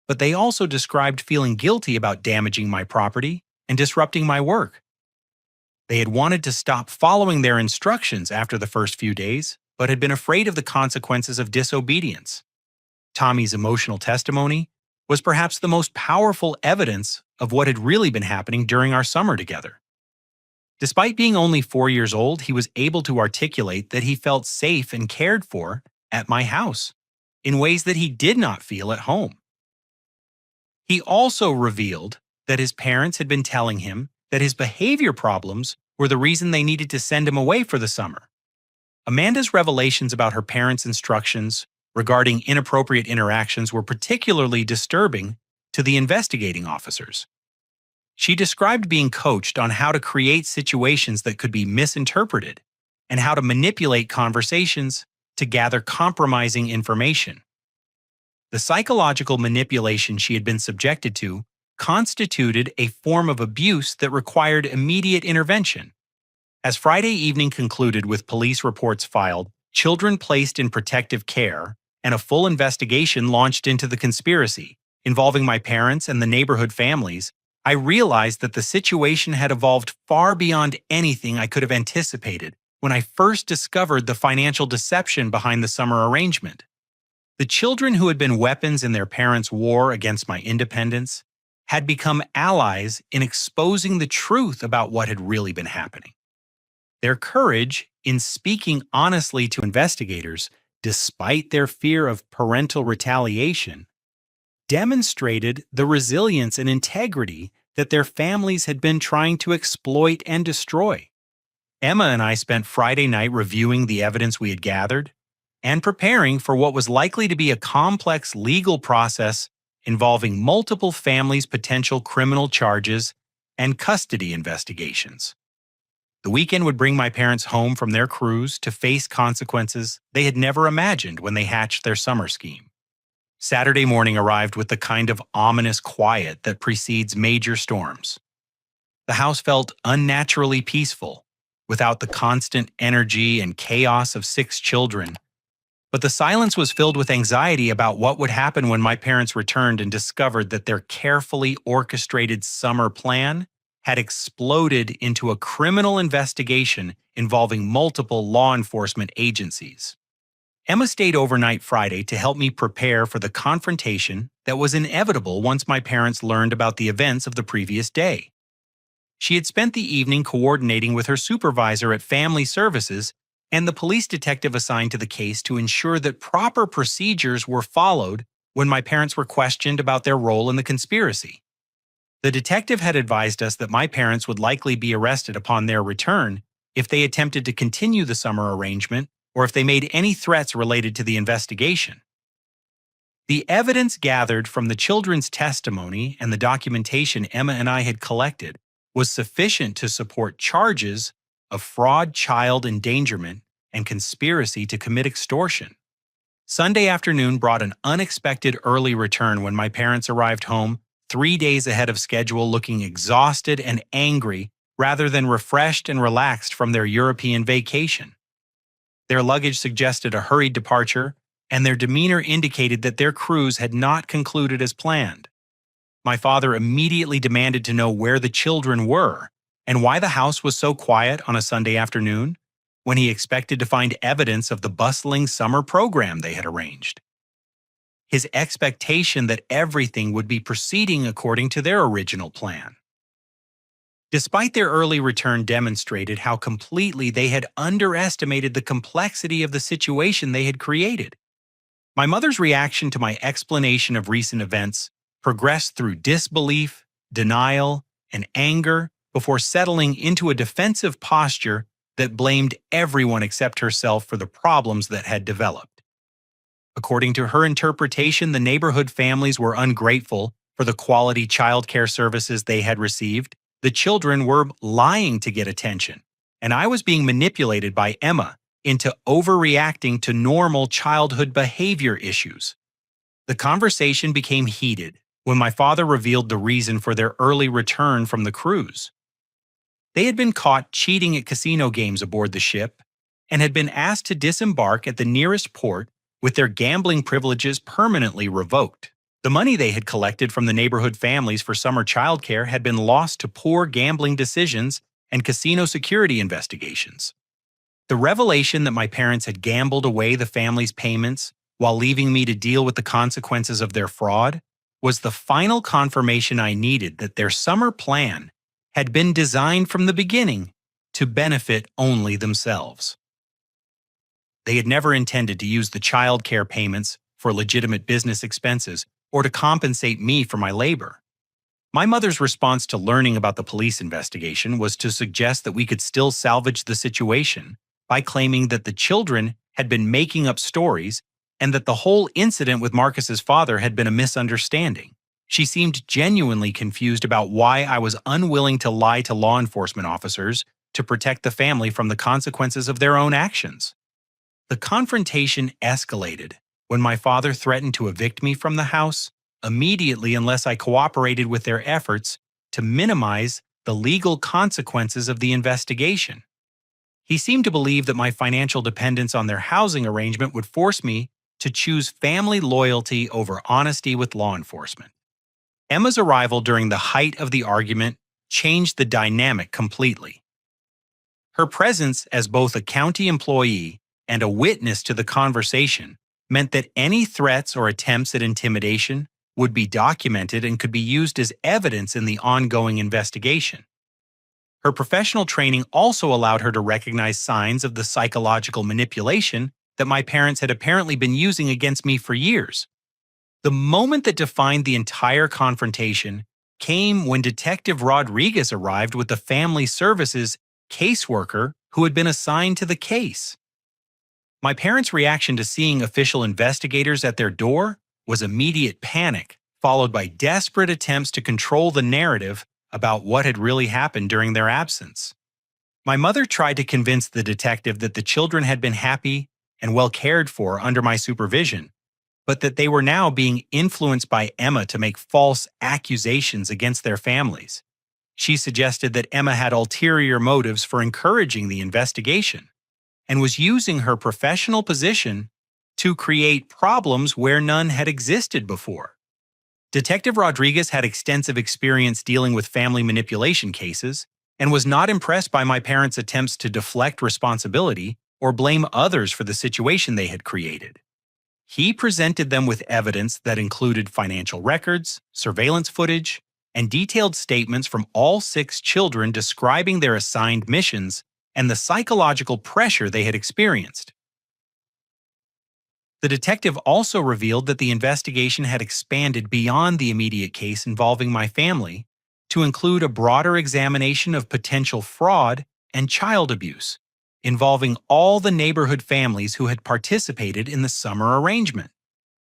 Speaker 1: but they also described feeling guilty about damaging my property and disrupting my work. They had wanted to stop following their instructions after the first few days, but had been afraid of the consequences of disobedience. Tommy's emotional testimony was perhaps the most powerful evidence of what had really been happening during our summer together. Despite being only 4 years old, he was able to articulate that he felt safe and cared for at my house in ways that he did not feel at home. He also revealed that his parents had been telling him that his behavior problems were the reason they needed to send him away for the summer. Amanda's revelations about her parents' instructions regarding inappropriate interactions were particularly disturbing to the investigating officers. She described being coached on how to create situations that could be misinterpreted and how to manipulate conversations to gather compromising information. The psychological manipulation she had been subjected to constituted a form of abuse that required immediate intervention. As Friday evening concluded with police reports filed, children placed in protective care, and a full investigation launched into the conspiracy involving my parents and the neighborhood families, I realized that the situation had evolved far beyond anything I could have anticipated when I first discovered the financial deception behind the summer arrangement. The children who had been weapons in their parents' war against my independence had become allies in exposing the truth about what had really been happening. Their courage in speaking honestly to investigators, despite their fear of parental retaliation, demonstrated the resilience and integrity that their families had been trying to exploit and destroy. Emma and I spent Friday night reviewing the evidence we had gathered and preparing for what was likely to be a complex legal process involving multiple families' potential criminal charges and custody investigations. The weekend would bring my parents home from their cruise to face consequences they had never imagined when they hatched their summer scheme. Saturday morning arrived with the kind of ominous quiet that precedes major storms. The house felt unnaturally peaceful, without the constant energy and chaos of 6 children. But the silence was filled with anxiety about what would happen when my parents returned and discovered that their carefully orchestrated summer plan had exploded into a criminal investigation involving multiple law enforcement agencies. Emma stayed overnight Friday to help me prepare for the confrontation that was inevitable once my parents learned about the events of the previous day. She had spent the evening coordinating with her supervisor at Family Services and the police detective assigned to the case to ensure that proper procedures were followed when my parents were questioned about their role in the conspiracy. The detective had advised us that my parents would likely be arrested upon their return if they attempted to continue the summer arrangement or if they made any threats related to the investigation. The evidence gathered from the children's testimony and the documentation Emma and I had collected was sufficient to support charges of fraud, child endangerment, and conspiracy to commit extortion. Sunday afternoon brought an unexpected early return when my parents arrived home 3 days ahead of schedule, looking exhausted and angry rather than refreshed and relaxed from their European vacation. Their luggage suggested a hurried departure, and their demeanor indicated that their cruise had not concluded as planned. My father immediately demanded to know where the children were and why the house was so quiet on a Sunday afternoon when he expected to find evidence of the bustling summer program they had arranged. His expectation that everything would be proceeding according to their original plan. Despite their early return demonstrated how completely they had underestimated the complexity of the situation they had created. My mother's reaction to my explanation of recent events progressed through disbelief, denial, and anger before settling into a defensive posture that blamed everyone except herself for the problems that had developed. According to her interpretation, the neighborhood families were ungrateful for the quality childcare services they had received. The children were lying to get attention, and I was being manipulated by Emma into overreacting to normal childhood behavior issues. The conversation became heated when my father revealed the reason for their early return from the cruise. They had been caught cheating at casino games aboard the ship and had been asked to disembark at the nearest port with their gambling privileges permanently revoked. The money they had collected from the neighborhood families for summer childcare had been lost to poor gambling decisions and casino security investigations. The revelation that my parents had gambled away the family's payments while leaving me to deal with the consequences of their fraud was the final confirmation I needed that their summer plan had been designed from the beginning to benefit only themselves. They had never intended to use the child care payments for legitimate business expenses or to compensate me for my labor. My mother's response to learning about the police investigation was to suggest that we could still salvage the situation by claiming that the children had been making up stories and that the whole incident with Marcus's father had been a misunderstanding. She seemed genuinely confused about why I was unwilling to lie to law enforcement officers to protect the family from the consequences of their own actions. The confrontation escalated when my father threatened to evict me from the house immediately unless I cooperated with their efforts to minimize the legal consequences of the investigation. He seemed to believe that my financial dependence on their housing arrangement would force me to choose family loyalty over honesty with law enforcement. Emma's arrival during the height of the argument changed the dynamic completely. Her presence as both a county employee and a witness to the conversation meant that any threats or attempts at intimidation would be documented and could be used as evidence in the ongoing investigation. Her professional training also allowed her to recognize signs of the psychological manipulation that my parents had apparently been using against me for years. The moment that defined the entire confrontation came when Detective Rodriguez arrived with the family services caseworker who had been assigned to the case. My parents' reaction to seeing official investigators at their door was immediate panic, followed by desperate attempts to control the narrative about what had really happened during their absence. My mother tried to convince the detective that the children had been happy and well cared for under my supervision, but that they were now being influenced by Emma to make false accusations against their families. She suggested that Emma had ulterior motives for encouraging the investigation and was using her professional position to create problems where none had existed before. Detective Rodriguez had extensive experience dealing with family manipulation cases and was not impressed by my parents' attempts to deflect responsibility or blame others for the situation they had created. He presented them with evidence that included financial records, surveillance footage, and detailed statements from all 6 children describing their assigned missions and the psychological pressure they had experienced. The detective also revealed that the investigation had expanded beyond the immediate case involving my family to include a broader examination of potential fraud and child abuse, involving all the neighborhood families who had participated in the summer arrangement.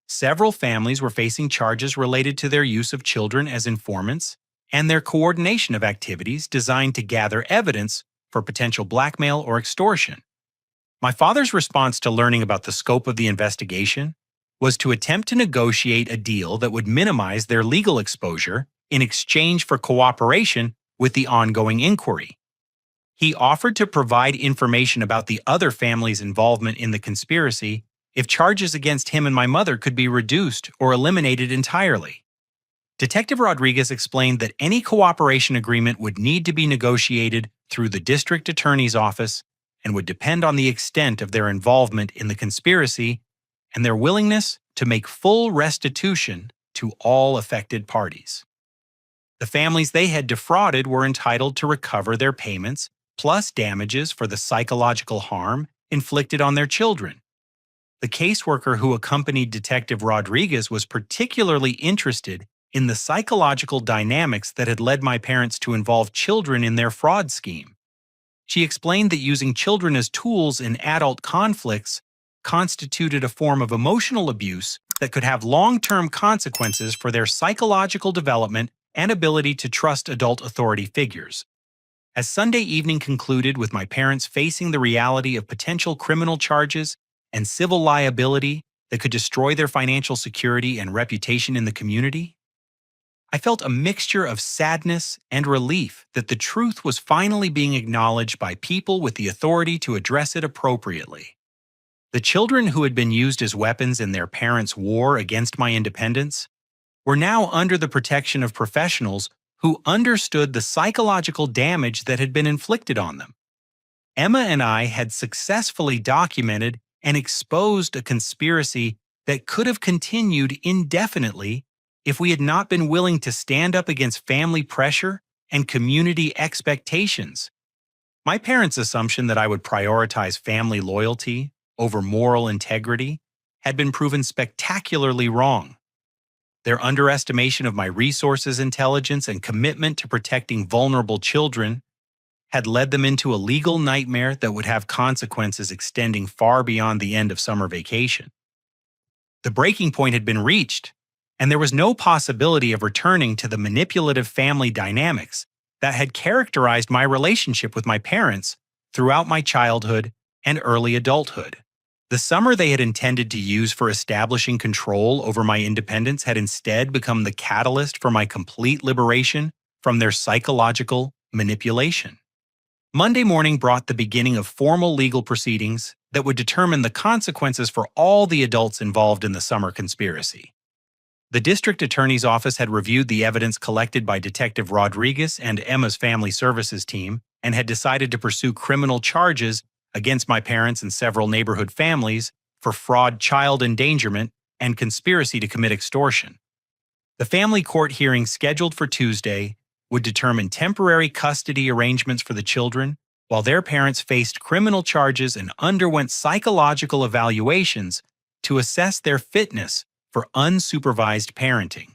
Speaker 1: Several families were facing charges related to their use of children as informants and their coordination of activities designed to gather evidence for potential blackmail or extortion. My father's response to learning about the scope of the investigation was to attempt to negotiate a deal that would minimize their legal exposure in exchange for cooperation with the ongoing inquiry. He offered to provide information about the other families' involvement in the conspiracy if charges against him and my mother could be reduced or eliminated entirely. Detective Rodriguez explained that any cooperation agreement would need to be negotiated through the district attorney's office and would depend on the extent of their involvement in the conspiracy and their willingness to make full restitution to all affected parties. The families they had defrauded were entitled to recover their payments plus damages for the psychological harm inflicted on their children. The caseworker who accompanied Detective Rodriguez was particularly interested in the psychological dynamics that had led my parents to involve children in their fraud scheme. She explained that using children as tools in adult conflicts constituted a form of emotional abuse that could have long-term consequences for their psychological development and ability to trust adult authority figures. As Sunday evening concluded with my parents facing the reality of potential criminal charges and civil liability that could destroy their financial security and reputation in the community, I felt a mixture of sadness and relief that the truth was finally being acknowledged by people with the authority to address it appropriately. The children who had been used as weapons in their parents' war against my independence were now under the protection of professionals who understood the psychological damage that had been inflicted on them. Emma and I had successfully documented and exposed a conspiracy that could have continued indefinitely if we had not been willing to stand up against family pressure and community expectations. My parents' assumption that I would prioritize family loyalty over moral integrity had been proven spectacularly wrong. Their underestimation of my resources, intelligence, and commitment to protecting vulnerable children had led them into a legal nightmare that would have consequences extending far beyond the end of summer vacation. The breaking point had been reached, and there was no possibility of returning to the manipulative family dynamics that had characterized my relationship with my parents throughout my childhood and early adulthood. The summer they had intended to use for establishing control over my independence had instead become the catalyst for my complete liberation from their psychological manipulation. Monday morning brought the beginning of formal legal proceedings that would determine the consequences for all the adults involved in the summer conspiracy. The district attorney's office had reviewed the evidence collected by Detective Rodriguez and Emma's family services team and had decided to pursue criminal charges against my parents and several neighborhood families for fraud, child endangerment, and conspiracy to commit extortion. The family court hearing scheduled for Tuesday would determine temporary custody arrangements for the children while their parents faced criminal charges and underwent psychological evaluations to assess their fitness for unsupervised parenting.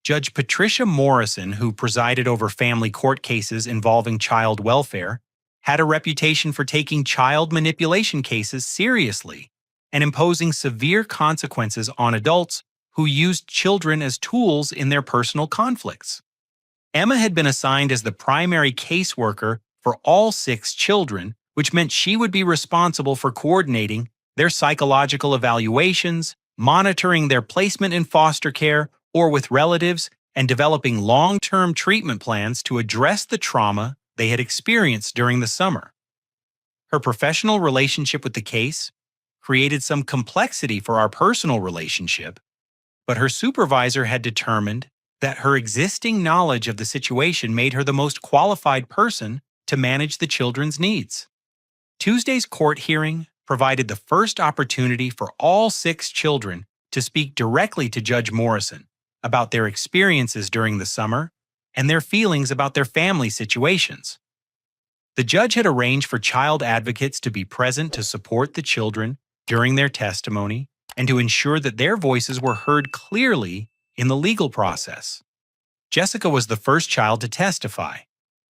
Speaker 1: Judge Patricia Morrison, who presided over family court cases involving child welfare, had a reputation for taking child manipulation cases seriously and imposing severe consequences on adults who used children as tools in their personal conflicts. Emma had been assigned as the primary caseworker for all 6 children, which meant she would be responsible for coordinating their psychological evaluations, monitoring their placement in foster care or with relatives, and developing long-term treatment plans to address the trauma they had experienced during the summer. Her professional relationship with the case created some complexity for our personal relationship, but her supervisor had determined that her existing knowledge of the situation made her the most qualified person to manage the children's needs. Tuesday's court hearing provided the first opportunity for all 6 children to speak directly to Judge Morrison about their experiences during the summer and their feelings about their family situations. The judge had arranged for child advocates to be present to support the children during their testimony and to ensure that their voices were heard clearly in the legal process. Jessica was the first child to testify,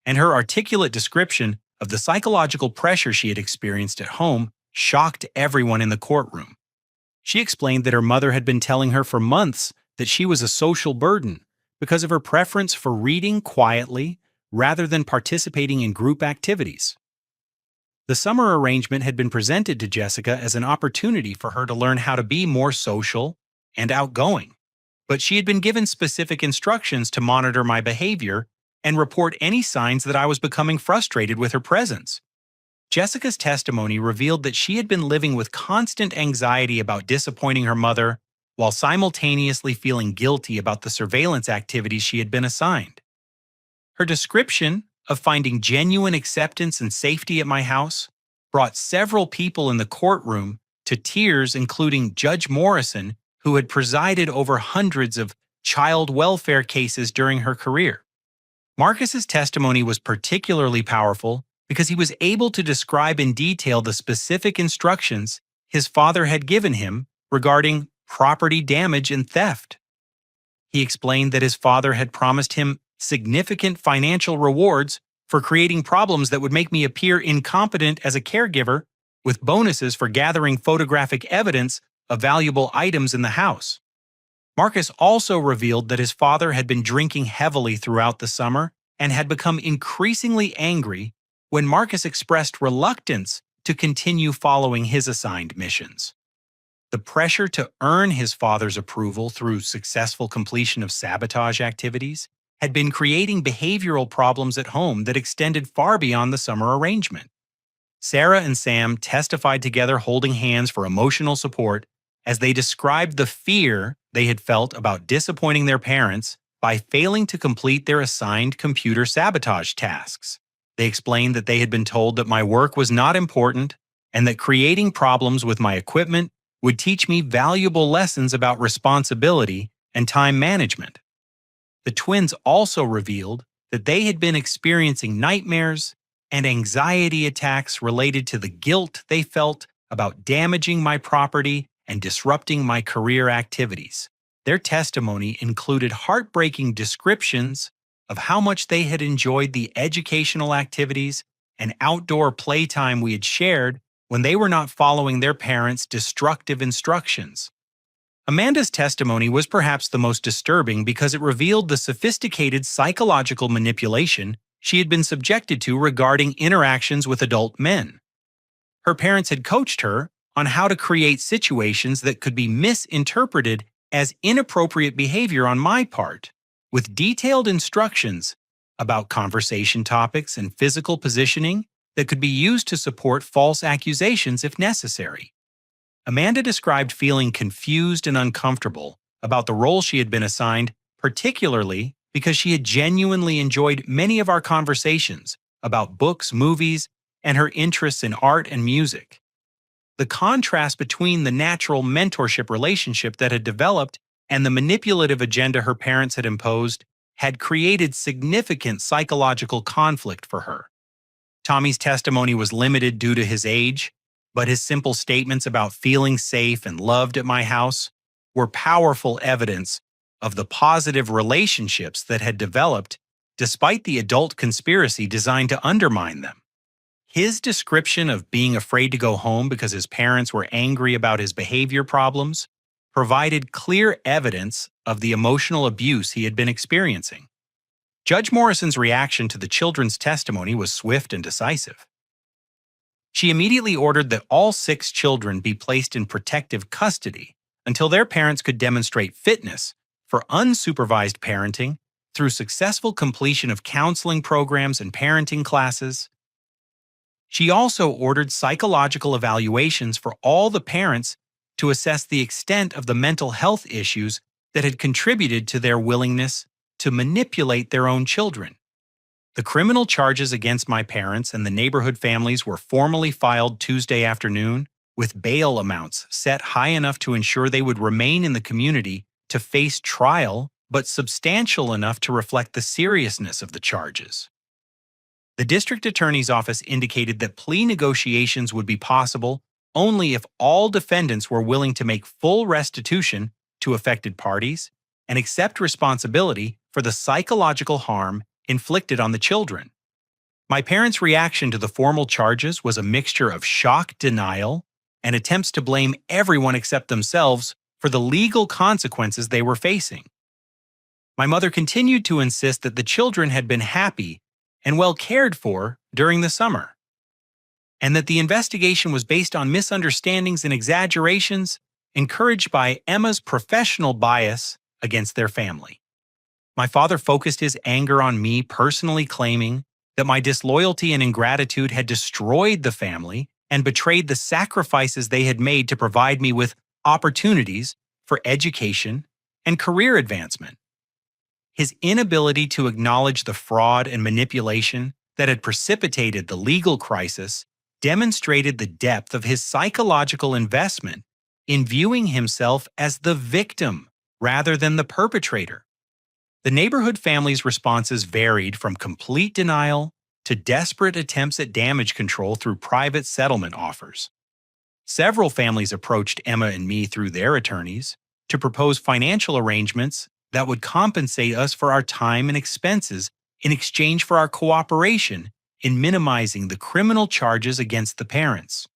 Speaker 1: and her articulate description of the psychological pressure she had experienced at home shocked everyone in the courtroom. She explained that her mother had been telling her for months that she was a social burden because of her preference for reading quietly rather than participating in group activities. The summer arrangement had been presented to Jessica as an opportunity for her to learn how to be more social and outgoing, but she had been given specific instructions to monitor my behavior and report any signs that I was becoming frustrated with her presence. Jessica's testimony revealed that she had been living with constant anxiety about disappointing her mother while simultaneously feeling guilty about the surveillance activities she had been assigned. Her description of finding genuine acceptance and safety at my house brought several people in the courtroom to tears, including Judge Morrison, who had presided over hundreds of child welfare cases during her career. Marcus's testimony was particularly powerful because he was able to describe in detail the specific instructions his father had given him regarding property damage and theft. He explained that his father had promised him significant financial rewards for creating problems that would make me appear incompetent as a caregiver, with bonuses for gathering photographic evidence of valuable items in the house. Marcus also revealed that his father had been drinking heavily throughout the summer and had become increasingly angry when Marcus expressed reluctance to continue following his assigned missions. The pressure to earn his father's approval through successful completion of sabotage activities had been creating behavioral problems at home that extended far beyond the summer arrangement. Sarah and Sam testified together holding hands for emotional support as they described the fear they had felt about disappointing their parents by failing to complete their assigned computer sabotage tasks. They explained that they had been told that my work was not important and that creating problems with my equipment would teach me valuable lessons about responsibility and time management. The twins also revealed that they had been experiencing nightmares and anxiety attacks related to the guilt they felt about damaging my property and disrupting my career activities. Their testimony included heartbreaking descriptions of how much they had enjoyed the educational activities and outdoor playtime we had shared when they were not following their parents' destructive instructions. Amanda's testimony was perhaps the most disturbing because it revealed the sophisticated psychological manipulation she had been subjected to regarding interactions with adult men. Her parents had coached her on how to create situations that could be misinterpreted as inappropriate behavior on my part, with detailed instructions about conversation topics and physical positioning that could be used to support false accusations if necessary. Amanda described feeling confused and uncomfortable about the role she had been assigned, particularly because she had genuinely enjoyed many of our conversations about books, movies, and her interests in art and music. The contrast between the natural mentorship relationship that had developed and the manipulative agenda her parents had imposed had created significant psychological conflict for her. Tommy's testimony was limited due to his age, but his simple statements about feeling safe and loved at my house were powerful evidence of the positive relationships that had developed despite the adult conspiracy designed to undermine them. His description of being afraid to go home because his parents were angry about his behavior problems provided clear evidence of the emotional abuse he had been experiencing. Judge Morrison's reaction to the children's testimony was swift and decisive. She immediately ordered that all 6 children be placed in protective custody until their parents could demonstrate fitness for unsupervised parenting through successful completion of counseling programs and parenting classes. She also ordered psychological evaluations for all the parents to assess the extent of the mental health issues that had contributed to their willingness to manipulate their own children. The criminal charges against my parents and the neighborhood families were formally filed Tuesday afternoon, with bail amounts set high enough to ensure they would remain in the community to face trial, but substantial enough to reflect the seriousness of the charges. The district attorney's office indicated that plea negotiations would be possible only if all defendants were willing to make full restitution to affected parties and accept responsibility for the psychological harm inflicted on the children. My parents' reaction to the formal charges was a mixture of shock, denial, and attempts to blame everyone except themselves for the legal consequences they were facing. My mother continued to insist that the children had been happy and well cared for during the summer, and that the investigation was based on misunderstandings and exaggerations encouraged by Emma's professional bias against their family. My father focused his anger on me, personally claiming that my disloyalty and ingratitude had destroyed the family and betrayed the sacrifices they had made to provide me with opportunities for education and career advancement. His inability to acknowledge the fraud and manipulation that had precipitated the legal crisis demonstrated the depth of his psychological investment in viewing himself as the victim rather than the perpetrator. The neighborhood families' responses varied from complete denial to desperate attempts at damage control through private settlement offers. Several families approached Emma and me through their attorneys to propose financial arrangements that would compensate us for our time and expenses in exchange for our cooperation in minimizing the criminal charges against the parents.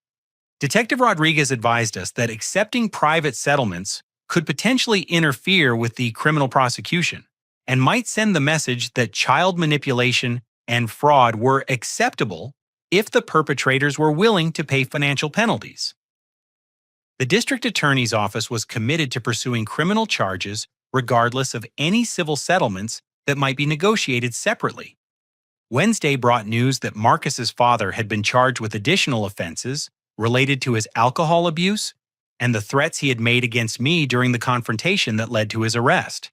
Speaker 1: Detective Rodriguez advised us that accepting private settlements could potentially interfere with the criminal prosecution and might send the message that child manipulation and fraud were acceptable if the perpetrators were willing to pay financial penalties. The district attorney's office was committed to pursuing criminal charges regardless of any civil settlements that might be negotiated separately. Wednesday brought news that Marcus's father had been charged with additional offenses related to his alcohol abuse and the threats he had made against me during the confrontation that led to his arrest.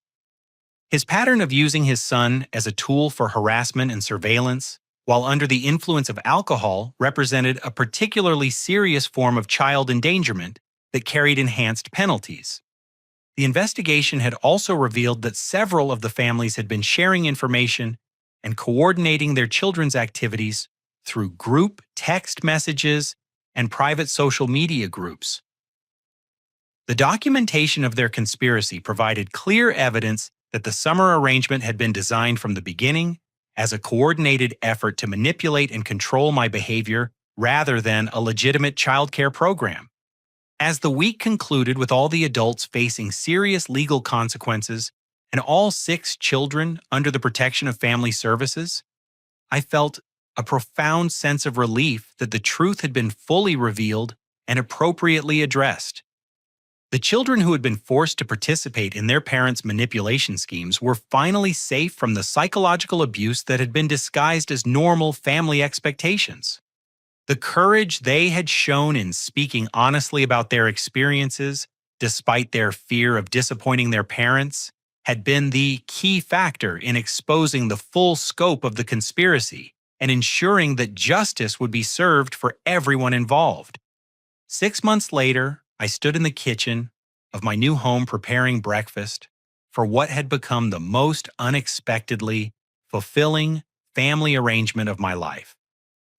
Speaker 1: His pattern of using his son as a tool for harassment and surveillance while under the influence of alcohol represented a particularly serious form of child endangerment that carried enhanced penalties. The investigation had also revealed that several of the families had been sharing information and coordinating their children's activities through group text messages and private social media groups. The documentation of their conspiracy provided clear evidence that the summer arrangement had been designed from the beginning as a coordinated effort to manipulate and control my behavior rather than a legitimate childcare program. As the week concluded with all the adults facing serious legal consequences and all 6 children under the protection of family services, I felt a profound sense of relief that the truth had been fully revealed and appropriately addressed. The children who had been forced to participate in their parents' manipulation schemes were finally safe from the psychological abuse that had been disguised as normal family expectations. The courage they had shown in speaking honestly about their experiences, despite their fear of disappointing their parents, had been the key factor in exposing the full scope of the conspiracy and ensuring that justice would be served for everyone involved. 6 months later, I stood in the kitchen of my new home preparing breakfast for what had become the most unexpectedly fulfilling family arrangement of my life.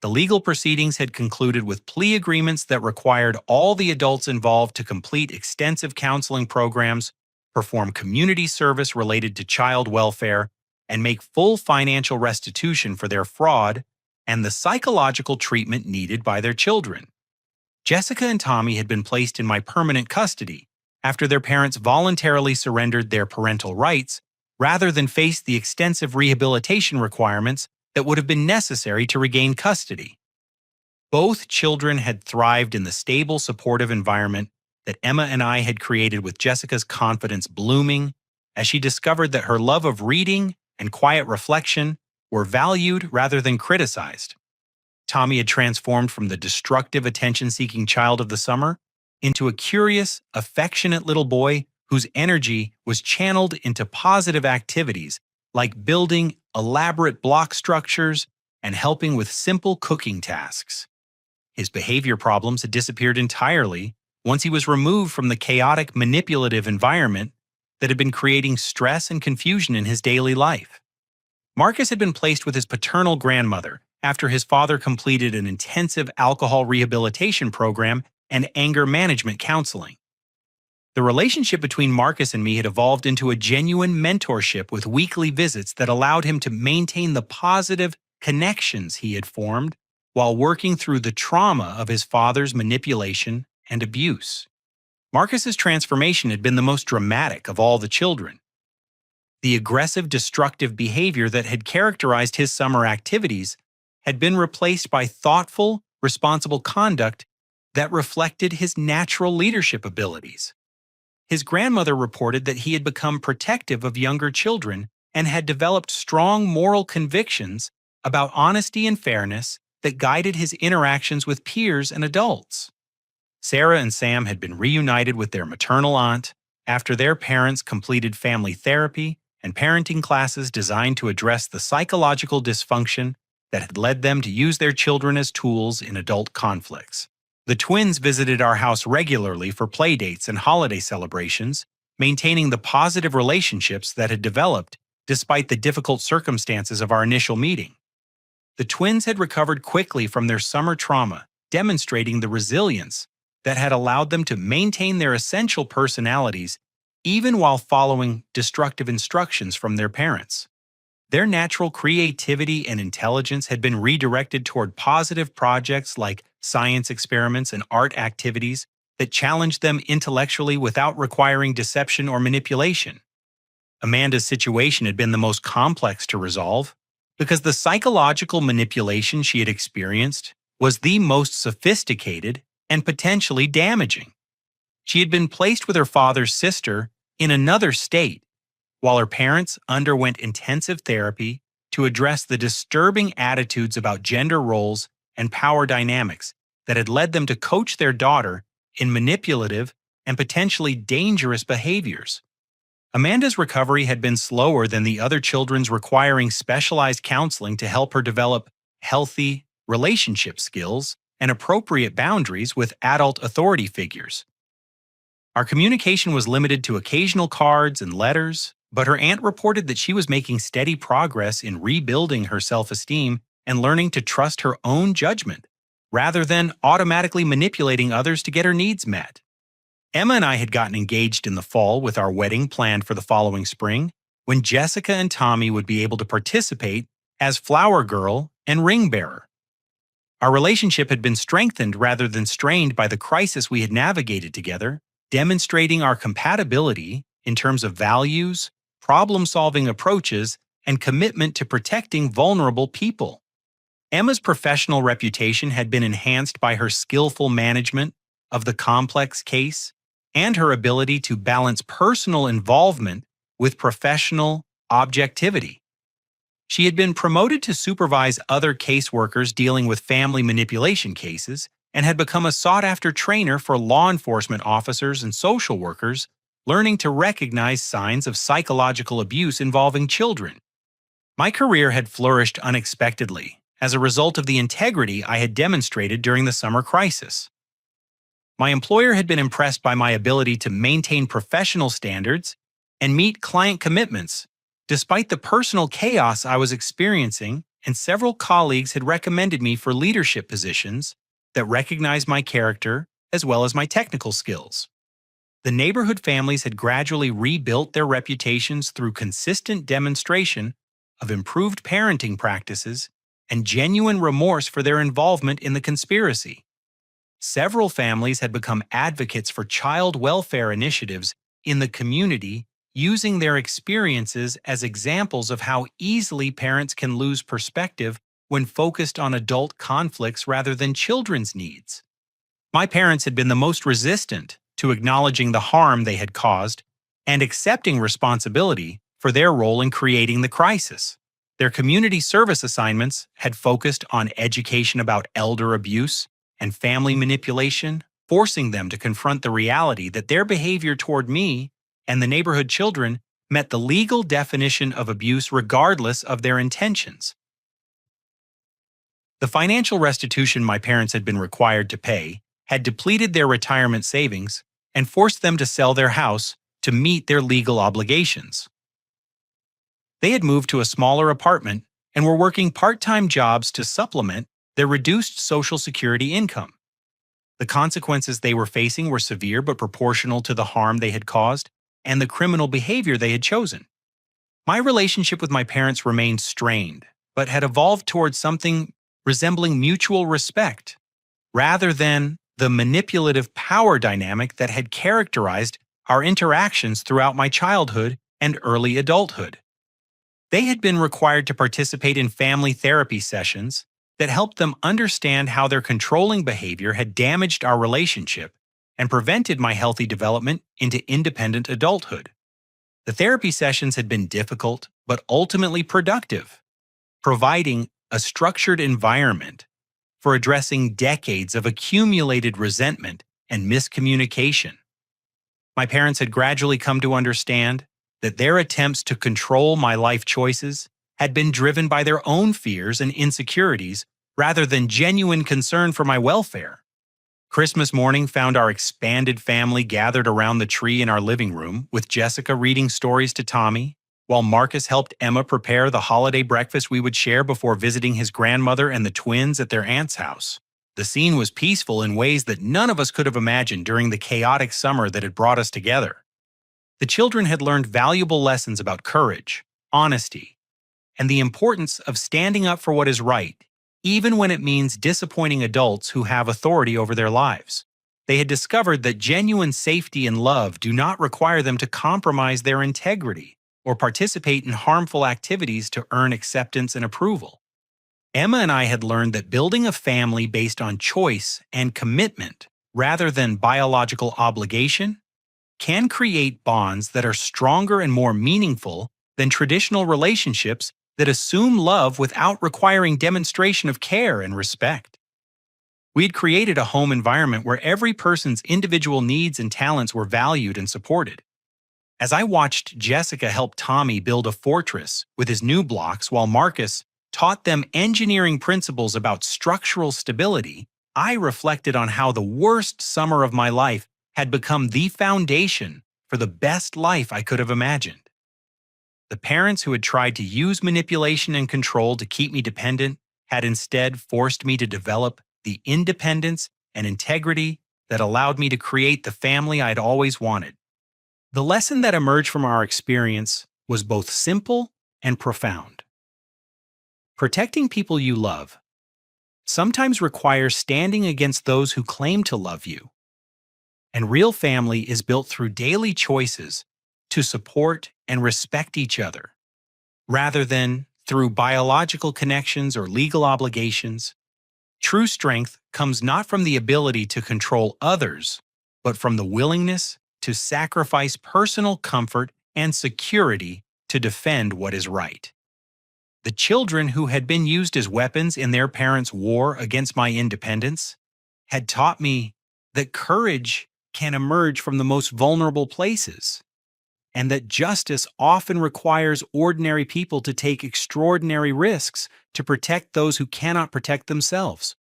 Speaker 1: The legal proceedings had concluded with plea agreements that required all the adults involved to complete extensive counseling programs, perform community service related to child welfare, and make full financial restitution for their fraud and the psychological treatment needed by their children. Jessica and Tommy had been placed in my permanent custody after their parents voluntarily surrendered their parental rights rather than face the extensive rehabilitation requirements that would have been necessary to regain custody. Both children had thrived in the stable, supportive environment that Emma and I had created, with Jessica's confidence blooming as she discovered that her love of reading and quiet reflection were valued rather than criticized. Tommy had transformed from the destructive, attention-seeking child of the summer into a curious, affectionate little boy whose energy was channeled into positive activities like building elaborate block structures and helping with simple cooking tasks. His behavior problems had disappeared entirely once he was removed from the chaotic, manipulative environment that had been creating stress and confusion in his daily life. Marcus had been placed with his paternal grandmother after his father completed an intensive alcohol rehabilitation program and anger management counseling. The relationship between Marcus and me had evolved into a genuine mentorship with weekly visits that allowed him to maintain the positive connections he had formed while working through the trauma of his father's manipulation and abuse. Marcus's transformation had been the most dramatic of all the children. The aggressive, destructive behavior that had characterized his summer activities had been replaced by thoughtful, responsible conduct that reflected his natural leadership abilities. His grandmother reported that he had become protective of younger children and had developed strong moral convictions about honesty and fairness that guided his interactions with peers and adults. Sarah and Sam had been reunited with their maternal aunt after their parents completed family therapy and parenting classes designed to address the psychological dysfunction that had led them to use their children as tools in adult conflicts. The twins visited our house regularly for play dates and holiday celebrations, maintaining the positive relationships that had developed despite the difficult circumstances of our initial meeting. The twins had recovered quickly from their summer trauma, demonstrating the resilience that had allowed them to maintain their essential personalities even while following destructive instructions from their parents. Their natural creativity and intelligence had been redirected toward positive projects like science experiments and art activities that challenged them intellectually without requiring deception or manipulation. Amanda's situation had been the most complex to resolve because the psychological manipulation she had experienced was the most sophisticated and potentially damaging. She had been placed with her father's sister in another state, while her parents underwent intensive therapy to address the disturbing attitudes about gender roles and power dynamics that had led them to coach their daughter in manipulative and potentially dangerous behaviors. Amanda's recovery had been slower than the other children's, requiring specialized counseling to help her develop healthy relationship skills and appropriate boundaries with adult authority figures. Our communication was limited to occasional cards and letters, but her aunt reported that she was making steady progress in rebuilding her self-esteem and learning to trust her own judgment, rather than automatically manipulating others to get her needs met. Emma and I had gotten engaged in the fall, with our wedding planned for the following spring, when Jessica and Tommy would be able to participate as flower girl and ring bearer. Our relationship had been strengthened rather than strained by the crisis we had navigated together, demonstrating our compatibility in terms of values, problem-solving approaches, and commitment to protecting vulnerable people. Emma's professional reputation had been enhanced by her skillful management of the complex case and her ability to balance personal involvement with professional objectivity. She had been promoted to supervise other caseworkers dealing with family manipulation cases and had become a sought-after trainer for law enforcement officers and social workers, learning to recognize signs of psychological abuse involving children. My career had flourished unexpectedly as a result of the integrity I had demonstrated during the summer crisis. My employer had been impressed by my ability to maintain professional standards and meet client commitments, despite the personal chaos I was experiencing and several colleagues had recommended me for leadership positions that recognized my character as well as my technical skills. The neighborhood families had gradually rebuilt their reputations through consistent demonstration of improved parenting practices and genuine remorse for their involvement in the conspiracy. Several families had become advocates for child welfare initiatives in the community, using their experiences as examples of how easily parents can lose perspective when focused on adult conflicts rather than children's needs. My parents had been the most resistant to acknowledging the harm they had caused and accepting responsibility for their role in creating the crisis. Their community service assignments had focused on education about elder abuse and family manipulation, forcing them to confront the reality that their behavior toward me and the neighborhood children met the legal definition of abuse regardless of their intentions. The financial restitution my parents had been required to pay had depleted their retirement savings and forced them to sell their house to meet their legal obligations. They had moved to a smaller apartment and were working part-time jobs to supplement their reduced Social Security income. The consequences they were facing were severe but proportional to the harm they had caused and the criminal behavior they had chosen. My relationship with my parents remained strained, but had evolved towards something resembling mutual respect, rather than the manipulative power dynamic that had characterized our interactions throughout my childhood and early adulthood. They had been required to participate in family therapy sessions that helped them understand how their controlling behavior had damaged our relationship and prevented my healthy development into independent adulthood. The therapy sessions had been difficult, but ultimately productive, providing a structured environment for addressing decades of accumulated resentment and miscommunication. My parents had gradually come to understand that their attempts to control my life choices had been driven by their own fears and insecurities rather than genuine concern for my welfare. Christmas morning found our expanded family gathered around the tree in our living room, with Jessica reading stories to Tommy, while Marcus helped Emma prepare the holiday breakfast we would share before visiting his grandmother and the twins at their aunt's house. The scene was peaceful in ways that none of us could have imagined during the chaotic summer that had brought us together. The children had learned valuable lessons about courage, honesty, and the importance of standing up for what is right, even when it means disappointing adults who have authority over their lives. They had discovered that genuine safety and love do not require them to compromise their integrity or participate in harmful activities to earn acceptance and approval. Emma and I had learned that building a family based on choice and commitment rather than biological obligation can create bonds that are stronger and more meaningful than traditional relationships that assume love without requiring demonstration of care and respect. We had created a home environment where every person's individual needs and talents were valued and supported. As I watched Jessica help Tommy build a fortress with his new blocks while Marcus taught them engineering principles about structural stability, I reflected on how the worst summer of my life had become the foundation for the best life I could have imagined. The parents who had tried to use manipulation and control to keep me dependent had instead forced me to develop the independence and integrity that allowed me to create the family I'd always wanted. The lesson that emerged from our experience was both simple and profound. Protecting people you love sometimes requires standing against those who claim to love you. And real family is built through daily choices to support and respect each other, rather than through biological connections or legal obligations. True strength comes not from the ability to control others, but from the willingness to sacrifice personal comfort and security to defend what is right. The children who had been used as weapons in their parents' war against my independence had taught me that courage can emerge from the most vulnerable places, and that justice often requires ordinary people to take extraordinary risks to protect those who cannot protect themselves.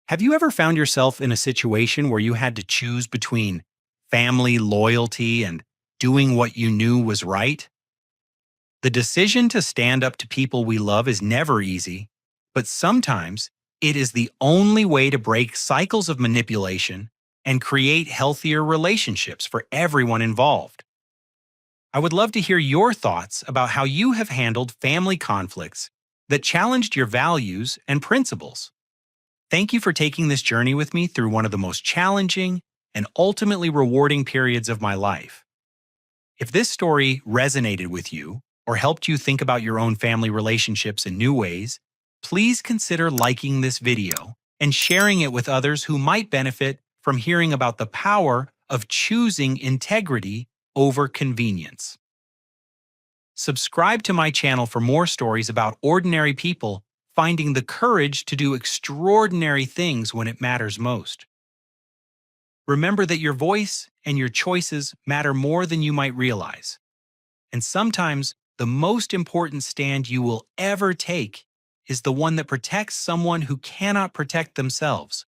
Speaker 1: Have you ever found yourself in a situation where you had to choose between family loyalty and doing what you knew was right? The decision to stand up to people we love is never easy, But sometimes it is the only way to break cycles of manipulation and create healthier relationships for everyone involved. I would love to hear your thoughts about how you have handled family conflicts that challenged your values and principles. Thank you for taking this journey with me through one of the most challenging and ultimately rewarding periods of my life. If this story resonated with you or helped you think about your own family relationships in new ways, please consider liking this video and sharing it with others who might benefit from hearing about the power of choosing integrity over convenience. Subscribe to my channel for more stories about ordinary people finding the courage to do extraordinary things when it matters most. Remember that your voice and your choices matter more than you might realize. And sometimes the most important stand you will ever take is the one that protects someone who cannot protect themselves.